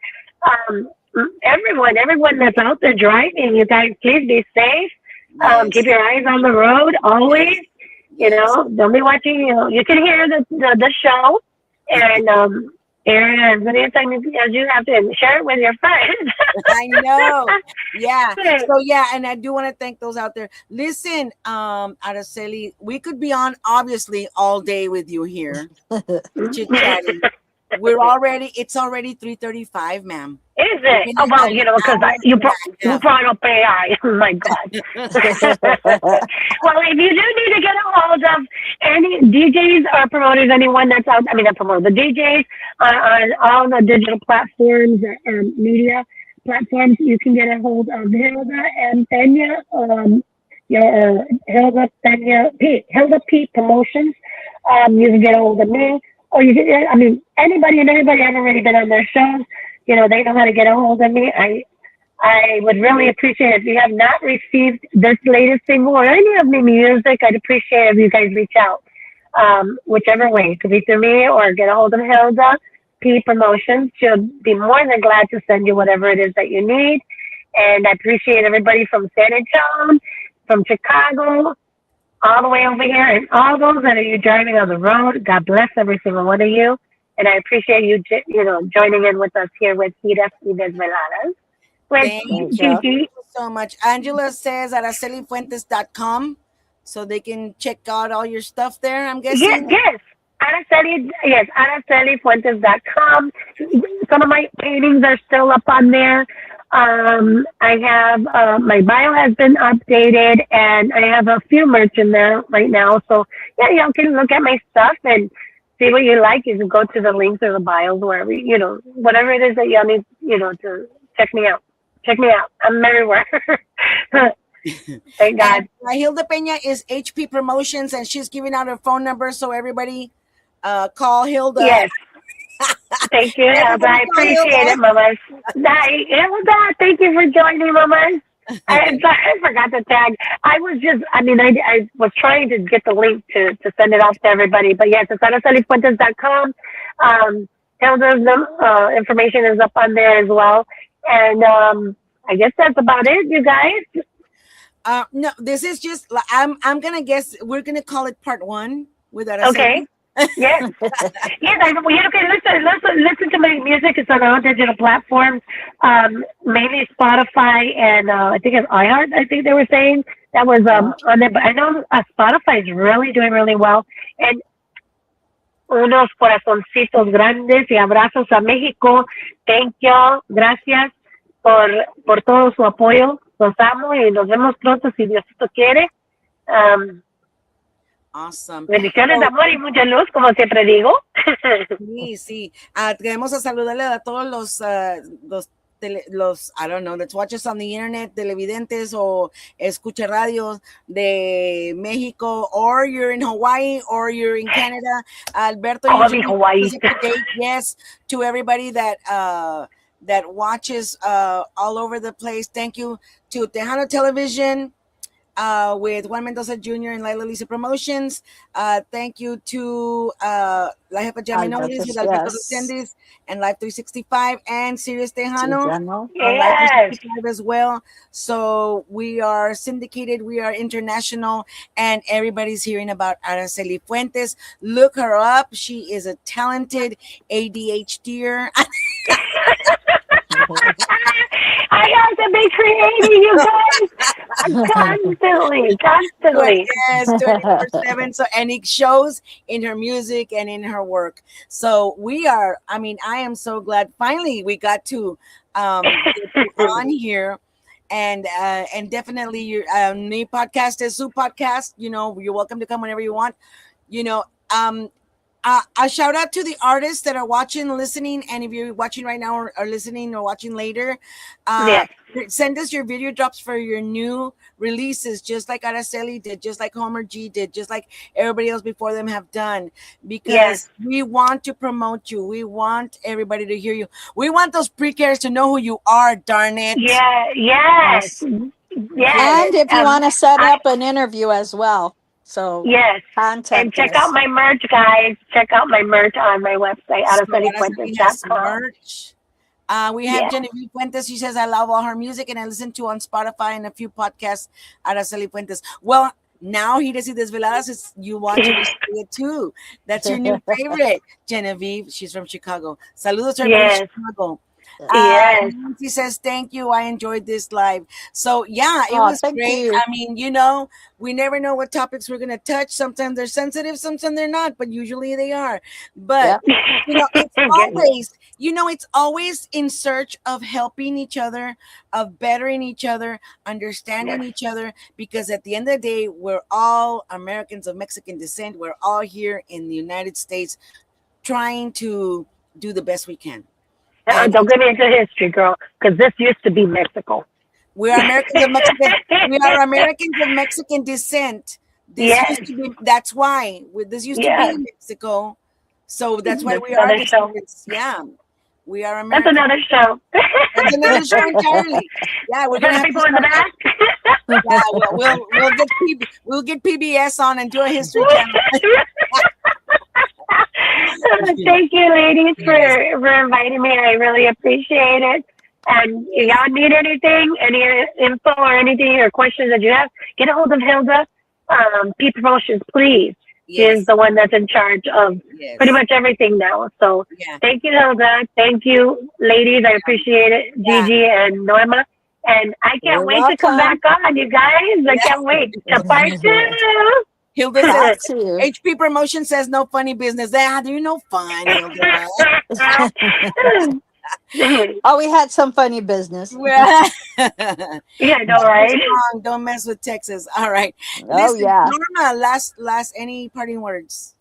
everyone that's out there driving, you guys, please be safe. Keep your eyes on the road always. Don't be watching. You can hear the show, and as many times as you have to share it with your friends. I know. Yeah. So and I do want to thank those out there. Listen, Araceli, we could be on obviously all day with you here, chit-chatting. It's already 3:35, ma'am. Is it? Oh, well, because you brought up AI. Oh, my God. Well, if you do need to get a hold of any DJs or promoters, anyone that's out, not promoters, the DJs on all the digital platforms and media platforms, you can get a hold of Hilda and Pena, Hilda P Promotions. You can get a hold of me. Or you can, anybody and everybody I've already been on their shows. They know how to get a hold of me. I would really appreciate it. If you have not received this latest single or any of my music, I'd appreciate if you guys reach out. Whichever way. It could be through me or get a hold of Hilda P Promotions. She'll be more than glad to send you whatever it is that you need. And I appreciate everybody from San Antonio, from Chicago, all the way over here, and all those that are you driving on the road. God bless every single one of you. And I appreciate you, joining in with us here with Giras y Desveladas. Thank you so much. Angela says aracelifuentes.com, so they can check out all your stuff there, I'm guessing. Yes. aracelifuentes.com. Some of my paintings are still up on there. I have my bio has been updated, and I have a few merch in there right now. So y'all can look at my stuff and see what you like. You can go to the links or the bios, wherever whatever it is that y'all need, to check me out. Check me out. I'm everywhere. Thank God. Hilda Peña is HP Promotions, and she's giving out her phone number, so everybody call Hilda. Yes. Thank you, Hilda. I appreciate it, mamas. Hilda, thank you for joining, mamas. I forgot to tag. I was trying to get the link to send it off to everybody. But yes, it's aracelifuentes.com. Hilda's information is up on there as well. And I guess that's about it, you guys. No, this is just, I'm going to guess we're going to call it part 1 with Araceli. Okay. Yes. Listen to my music. It's on all digital platforms, mainly Spotify and I think it's iHeart. I think they were saying that was on there. But I know Spotify is really doing really well. And unos corazoncitos grandes y abrazos a México. Thank you. Gracias por todo su apoyo. Los amo y nos vemos pronto si Diosito quiere. Awesome. Bendiciones de amor y mucha luz, como siempre digo. Sí. Queremos a saludarle a todos los I don't know, let's watch us on the internet, televidentes o escucha radio de México, or you're in Hawaii, or you're in Canada. Alberto, Hawaii. Yes, to everybody that that watches all over the place. Thank you to Tejano Television, with Juan Mendoza Jr. and Laila Lisa Promotions. Thank you to La Jefa Jaminolis with Alberto Yes. Resendiz and Live 365 and Sirius Tejano Tejano. on Live Yes. 365 as well. So we are syndicated, we are international, and everybody's hearing about Araceli Fuentes. Look her up. She is a talented ADHDer. I have to be creating, you guys. Constantly. Yes, 24/7. So, and it shows in her music and in her work. So we are, I mean, I am so glad finally we got to get you on here. And definitely your me podcast is Sue podcast. You know, you're welcome to come whenever you want. You know, a shout out to the artists that are watching, listening, and if you're watching right now or listening or watching later, Yes. send us your video drops for your new releases, just like Araceli did, just like Homer G did, just like everybody else before them have done, because Yes. we want to promote you. We want everybody to hear you. We want those pre-cares to know who you are, darn it. Yeah. Yes. Yes. And if you want to set up an interview as well. So Yes. And contact check us. out my merch, guys. Check out my merch on my website, So Araceli has aracelifuentes.com. merch. We have Yeah. Genevieve Fuentes. She says, I love all her music and I listen to on Spotify and a few podcasts. Araceli Fuentes. Well, now Giras y Desveladas, you want to listen to it too. That's your new favorite, Genevieve. She's from Chicago. Saludos to everybody Yes. in Chicago. Yes. Nancy says, thank you. I enjoyed this live. So, yeah, it Oh, was thank great. you. I mean, you know, we never know what topics we're going to touch. Sometimes they're sensitive, sometimes they're not, but usually they are. But, Yep. you know, it's Goodness. always, you know, it's always in search of helping each other, of bettering each other, understanding Yes. each other, because at the end of the day, we're all Americans of Mexican descent. We're all here in the United States trying to do the best we can. And Don't get me into history, girl, because this used to be Mexico. we are Americans of Mexican. We are Americans of Mexican descent. This Yes. used to be. That's why this used to Yes. be Mexico. So that's why That's we are another show. descendants. Yeah, we are That's Americans. another show. That's another show entirely. Yeah, we're For gonna the have people to in the start back. that. Yeah, we'll get PBS on and do a history channel. Thank you, ladies, for inviting me. I really appreciate it. And if y'all need anything, any info or anything or questions that you have, get a hold of Hilda. P Promotions, please. She is Yes, the one that's in charge of yes, pretty much everything now. So yeah. thank you, Hilda. Thank you, ladies. I appreciate it, Yeah. Gigi and Norma. And I can't You're wait to come back welcome. on, you guys. I can't wait. To part two. Hilda Got says, to. HP Promotion says no funny business. You're no fun, Hilda. Oh, we had some funny business. Well, Yeah, I know, right? don't mess with Texas. All right. Oh, Listen, yeah. Norma, last any parting words?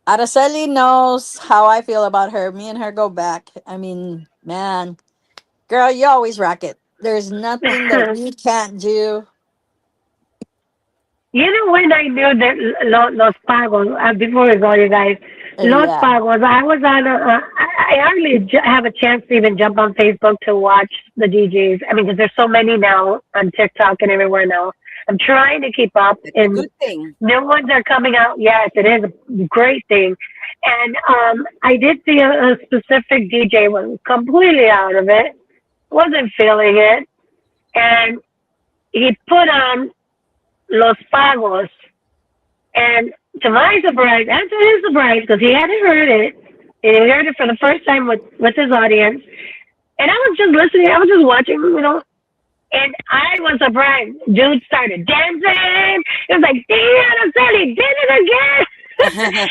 Araceli knows how I feel about her. Me and her go back. I mean, man, girl, you always rock it. There's nothing that you can't do. You know when I knew that Los Pagos, before we go, you guys, Los Yeah. Pagos, I was on I hardly have a chance to even jump on Facebook to watch the DJs. I mean, because there's so many now on TikTok and everywhere now. I'm trying to keep up, It's a and good thing. new ones are coming out. Yes, it is a great thing. And I did see a specific DJ was completely out of it, wasn't feeling it, and he put on Los Pagos. And to my surprise, and to his surprise, because he hadn't heard it, and he heard it for the first time with his audience. And I was just listening, I was just watching, and I was surprised. Dude started dancing. It was like, damn, Araceli did it again.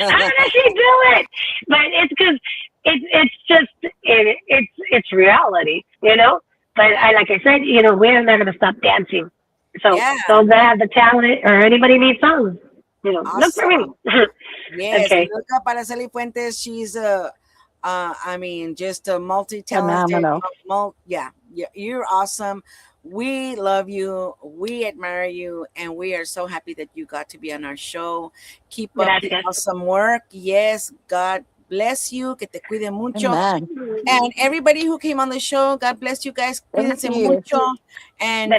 How did she do it? But it's because it's just it's reality, But like I said, we're not gonna stop dancing. So Yeah. those that have the talent or anybody needs songs, look for me. Yes, Okay. look up Araceli Fuentes. She's just a multi-talented. Phenomenal. Yeah, you're awesome. We love you. We admire you, and we are so happy that you got to be on our show. Keep up the Gracias. awesome work. Yes, God bless you, que te cuide mucho. Amen. And everybody who came on the show, God bless you guys. Thank Cuídense you. mucho. And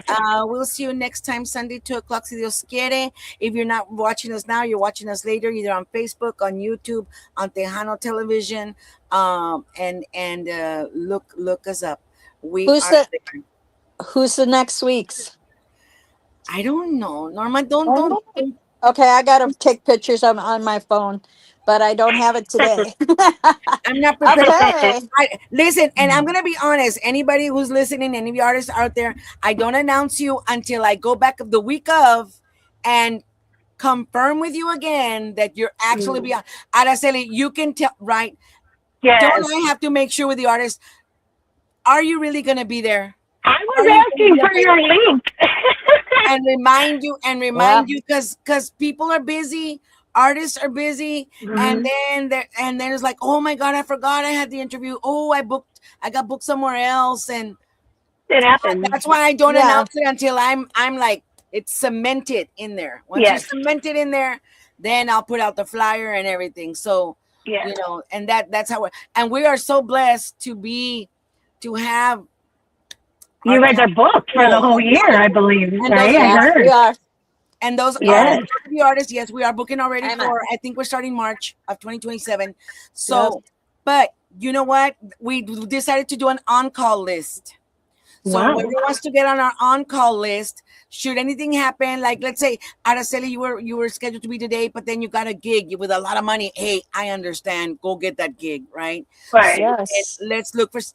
we'll see you next time, Sunday, 2 o'clock, si Dios quiere. If you're not watching us now, you're watching us later, either on Facebook, on YouTube, on Tejano Television. And look us up. Who's the next week's? I don't know. Norma, don't. Okay, I gotta take pictures on my phone, but I don't have it today. I'm not prepared. Okay. Listen, and I'm gonna be honest. Anybody who's listening, any of the artists out there, I don't announce you until I go back the week of and confirm with you again that you're actually beyond. Araceli, you can tell, right? Yes. Don't I have to make sure with the artist? Are you really gonna be there? I was asking for your link. And remind you because people are busy, artists are busy, and then it's like, oh my God, I forgot I had the interview. Oh, I got booked somewhere else, and it happens. That's why I don't announce it until I'm like it's cemented in there. Once you cement it in there, then I'll put out the flyer and everything. So you know, and that's how we are so blessed to have. You guys are booked for the whole year, I believe. Right? I heard. We are. And those artists, yes, we are booking already for, I think we're starting March of 2027. So, but you know what? We decided to do an on-call list. So whoever wants to get on our on-call list, should anything happen, like let's say, Araceli, you were scheduled to be today, but then you got a gig with a lot of money. Hey, I understand. Go get that gig, right? Right. So Yes.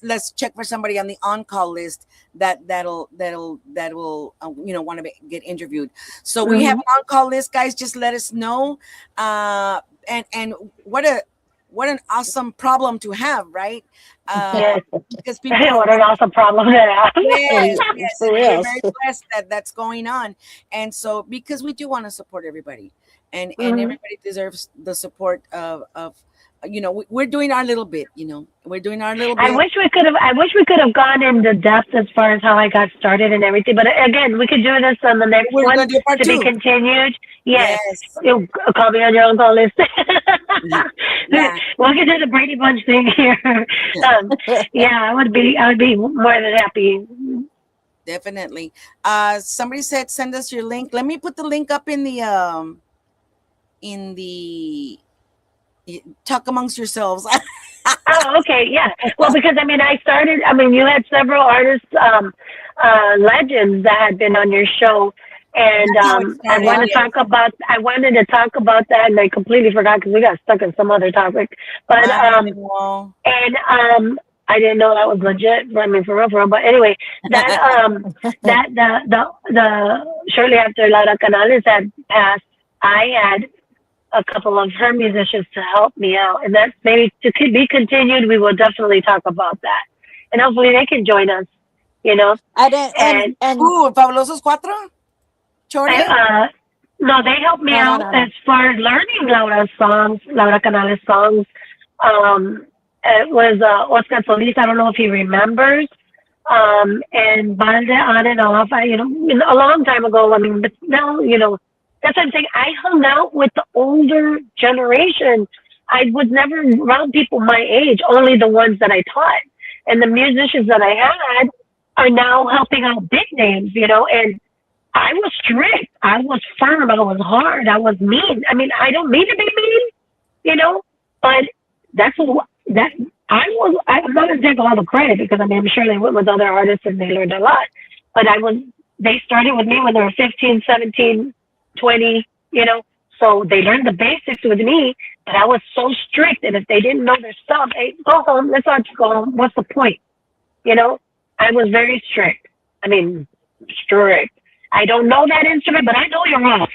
let's check for somebody on the on-call list that'll want to get interviewed. So we have an on-call list, guys. Just let us know. And what an awesome problem to have, right? Because people what an awesome problem to have. Yes, For we're real. very blessed that's going on, and so because we do want to support everybody, and everybody deserves the support of we're doing our little bit. We're doing our little bit. I wish we could have gone into depth as far as how I got started and everything. But again, we could do this on the next one gonna do part to be 2. Yes. You call me on your own call list. We could do the Brady Bunch thing here. I would be more than happy. Definitely. Somebody said send us your link. Let me put the link up in the talk amongst yourselves. Oh, okay, yeah. Well, because you had several artists, legends that had been on your show, and I wanted to talk about that, and I completely forgot because we got stuck in some other topic. But I didn't know that was legit. I mean, for real. But anyway, that the shortly after Laura Canales had passed, I had a couple of her musicians to help me out, and that maybe to be continued. We will definitely talk about that, and hopefully they can join us. And Fabulosos Cuatro? No, they helped me out as far as learning Laura Canales songs. It was Oscar Solis. I don't know if he remembers. And Balde on and off. A long time ago. But now, that's what I'm saying. I hung out with the older generation. I was never around people my age, only the ones that I taught. And the musicians that I had are now helping out big names, and I was strict. I was firm. I was hard. I was mean. I don't mean to be mean, but I'm not going to take all the credit because I'm sure they went with other artists and they learned a lot. But they started with me when they were 15, 17, 20, so they learned the basics with me, but I was so strict. And if they didn't know their stuff, hey, go home. Let's not go home. What's the point? I was very strict. Strict. I don't know that instrument, but I know you're off.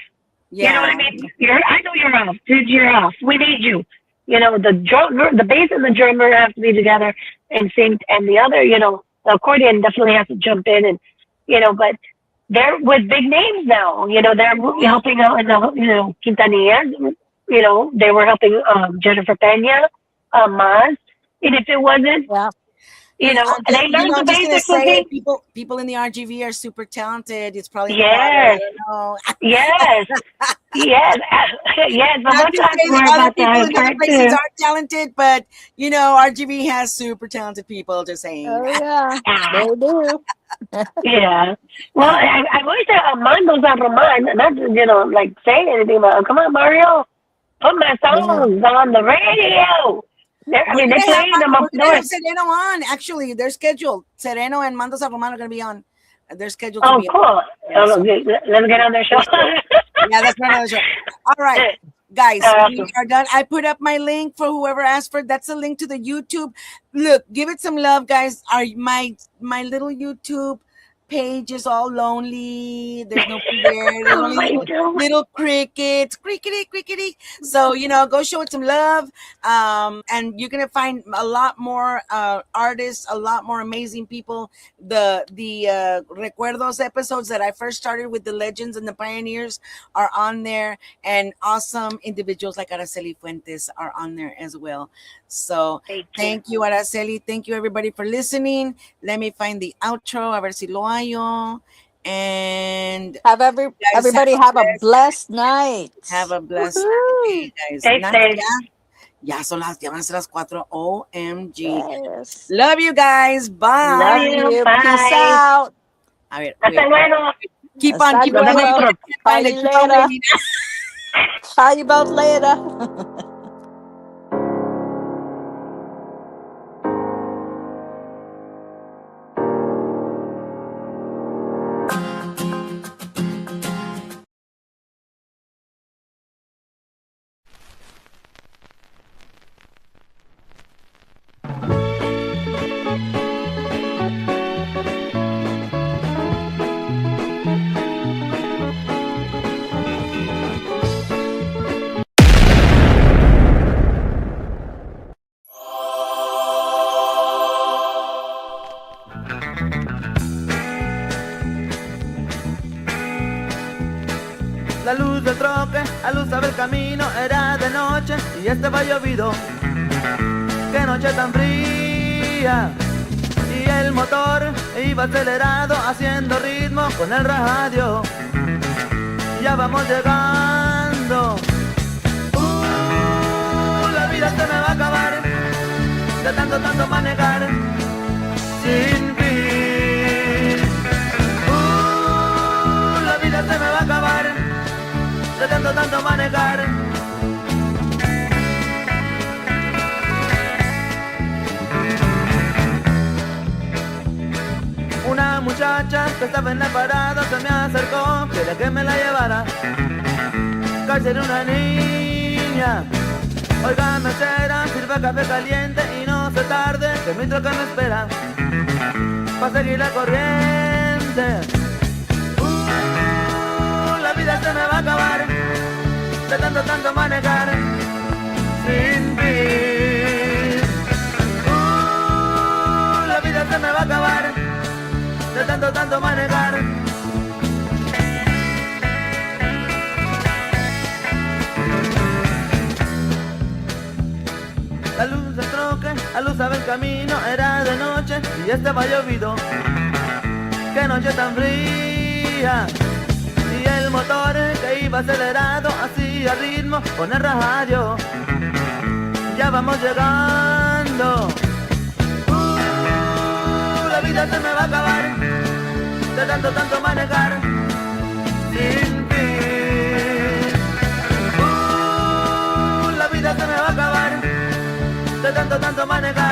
Yeah. You know what I mean? I know you're off. Dude, you're off. We need you. The bass and the drummer have to be together and sync, and the other, the accordion definitely has to jump in, and but they're with big names now. They're helping out in the Quintanillas. They were helping Jennifer Pena, Maz. And if it wasn't You know, they learn the I'm just gonna basic say cooking. it, people in the RGV are super talented. It's probably Yes. Yes. Yes. Yes. But not let's to talk say more that other about people that in other part places two. are talented, but RGV has super talented people. Just saying. Oh yeah, they do. Yeah. Well, I wish that Armando's on Roman, not like saying anything, but come on, Mario, put my songs on the radio. They're playing them up We're gonna have north. Sereno on. Actually, they're scheduled. Sereno and Mando San Romano are gonna be on. They're scheduled to Oh, be on. cool. Yeah, so- Let's get on their show. yeah, that's for another show. All right, guys, we are done. I put up my link for whoever asked for it. That's a link to the YouTube. Look, give it some love, guys. My little YouTube page is all lonely. There's nobody there. There's only little crickets, crickety. So go show it some love. And you're gonna find a lot more artists, a lot more amazing people. The Recuerdos episodes that I first started with the legends and the pioneers are on there, and awesome individuals like Araceli Fuentes are on there as well. So thank you, Araceli. Thank you, everybody, for listening. Let me find the outro. A ver si lo hallo. And everybody have a blessed night. Have a blessed night, guys. Stay safe. Ya van a ser las 4. OMG. Yes. Love you guys. Bye. Love you. Bye. Peace out. A ver, Hasta luego. keep on. Call you later. Call you both later. La luz del troque aluzaba el camino, era de noche y estaba llovido. Qué noche tan fría. Y el motor iba acelerado haciendo ritmo con el radio. Ya vamos llegando. La vida se me va a acabar de tanto manejar sin fin. La vida se me va a acabar de tanto manejar. Una muchacha que estaba en la parada se me acercó, quería que me la llevara. Casi era una niña. Oiga, mesera, sirva café caliente y no se tarde, que mi troca me espera pa' seguir la corriente. La vida se me va a acabar de tanto manejar sin fin. La vida se me va a acabar de tanto manejar. La luz del troque aluzaba el camino, era de noche y estaba llovido. Qué noche tan fría. Y el motor que iba acelerado hacía ritmo con el radio. Ya vamos llegando. La vida se me va a acabar de tanto manejar sin fin. La vida se me va a acabar de tanto manejar.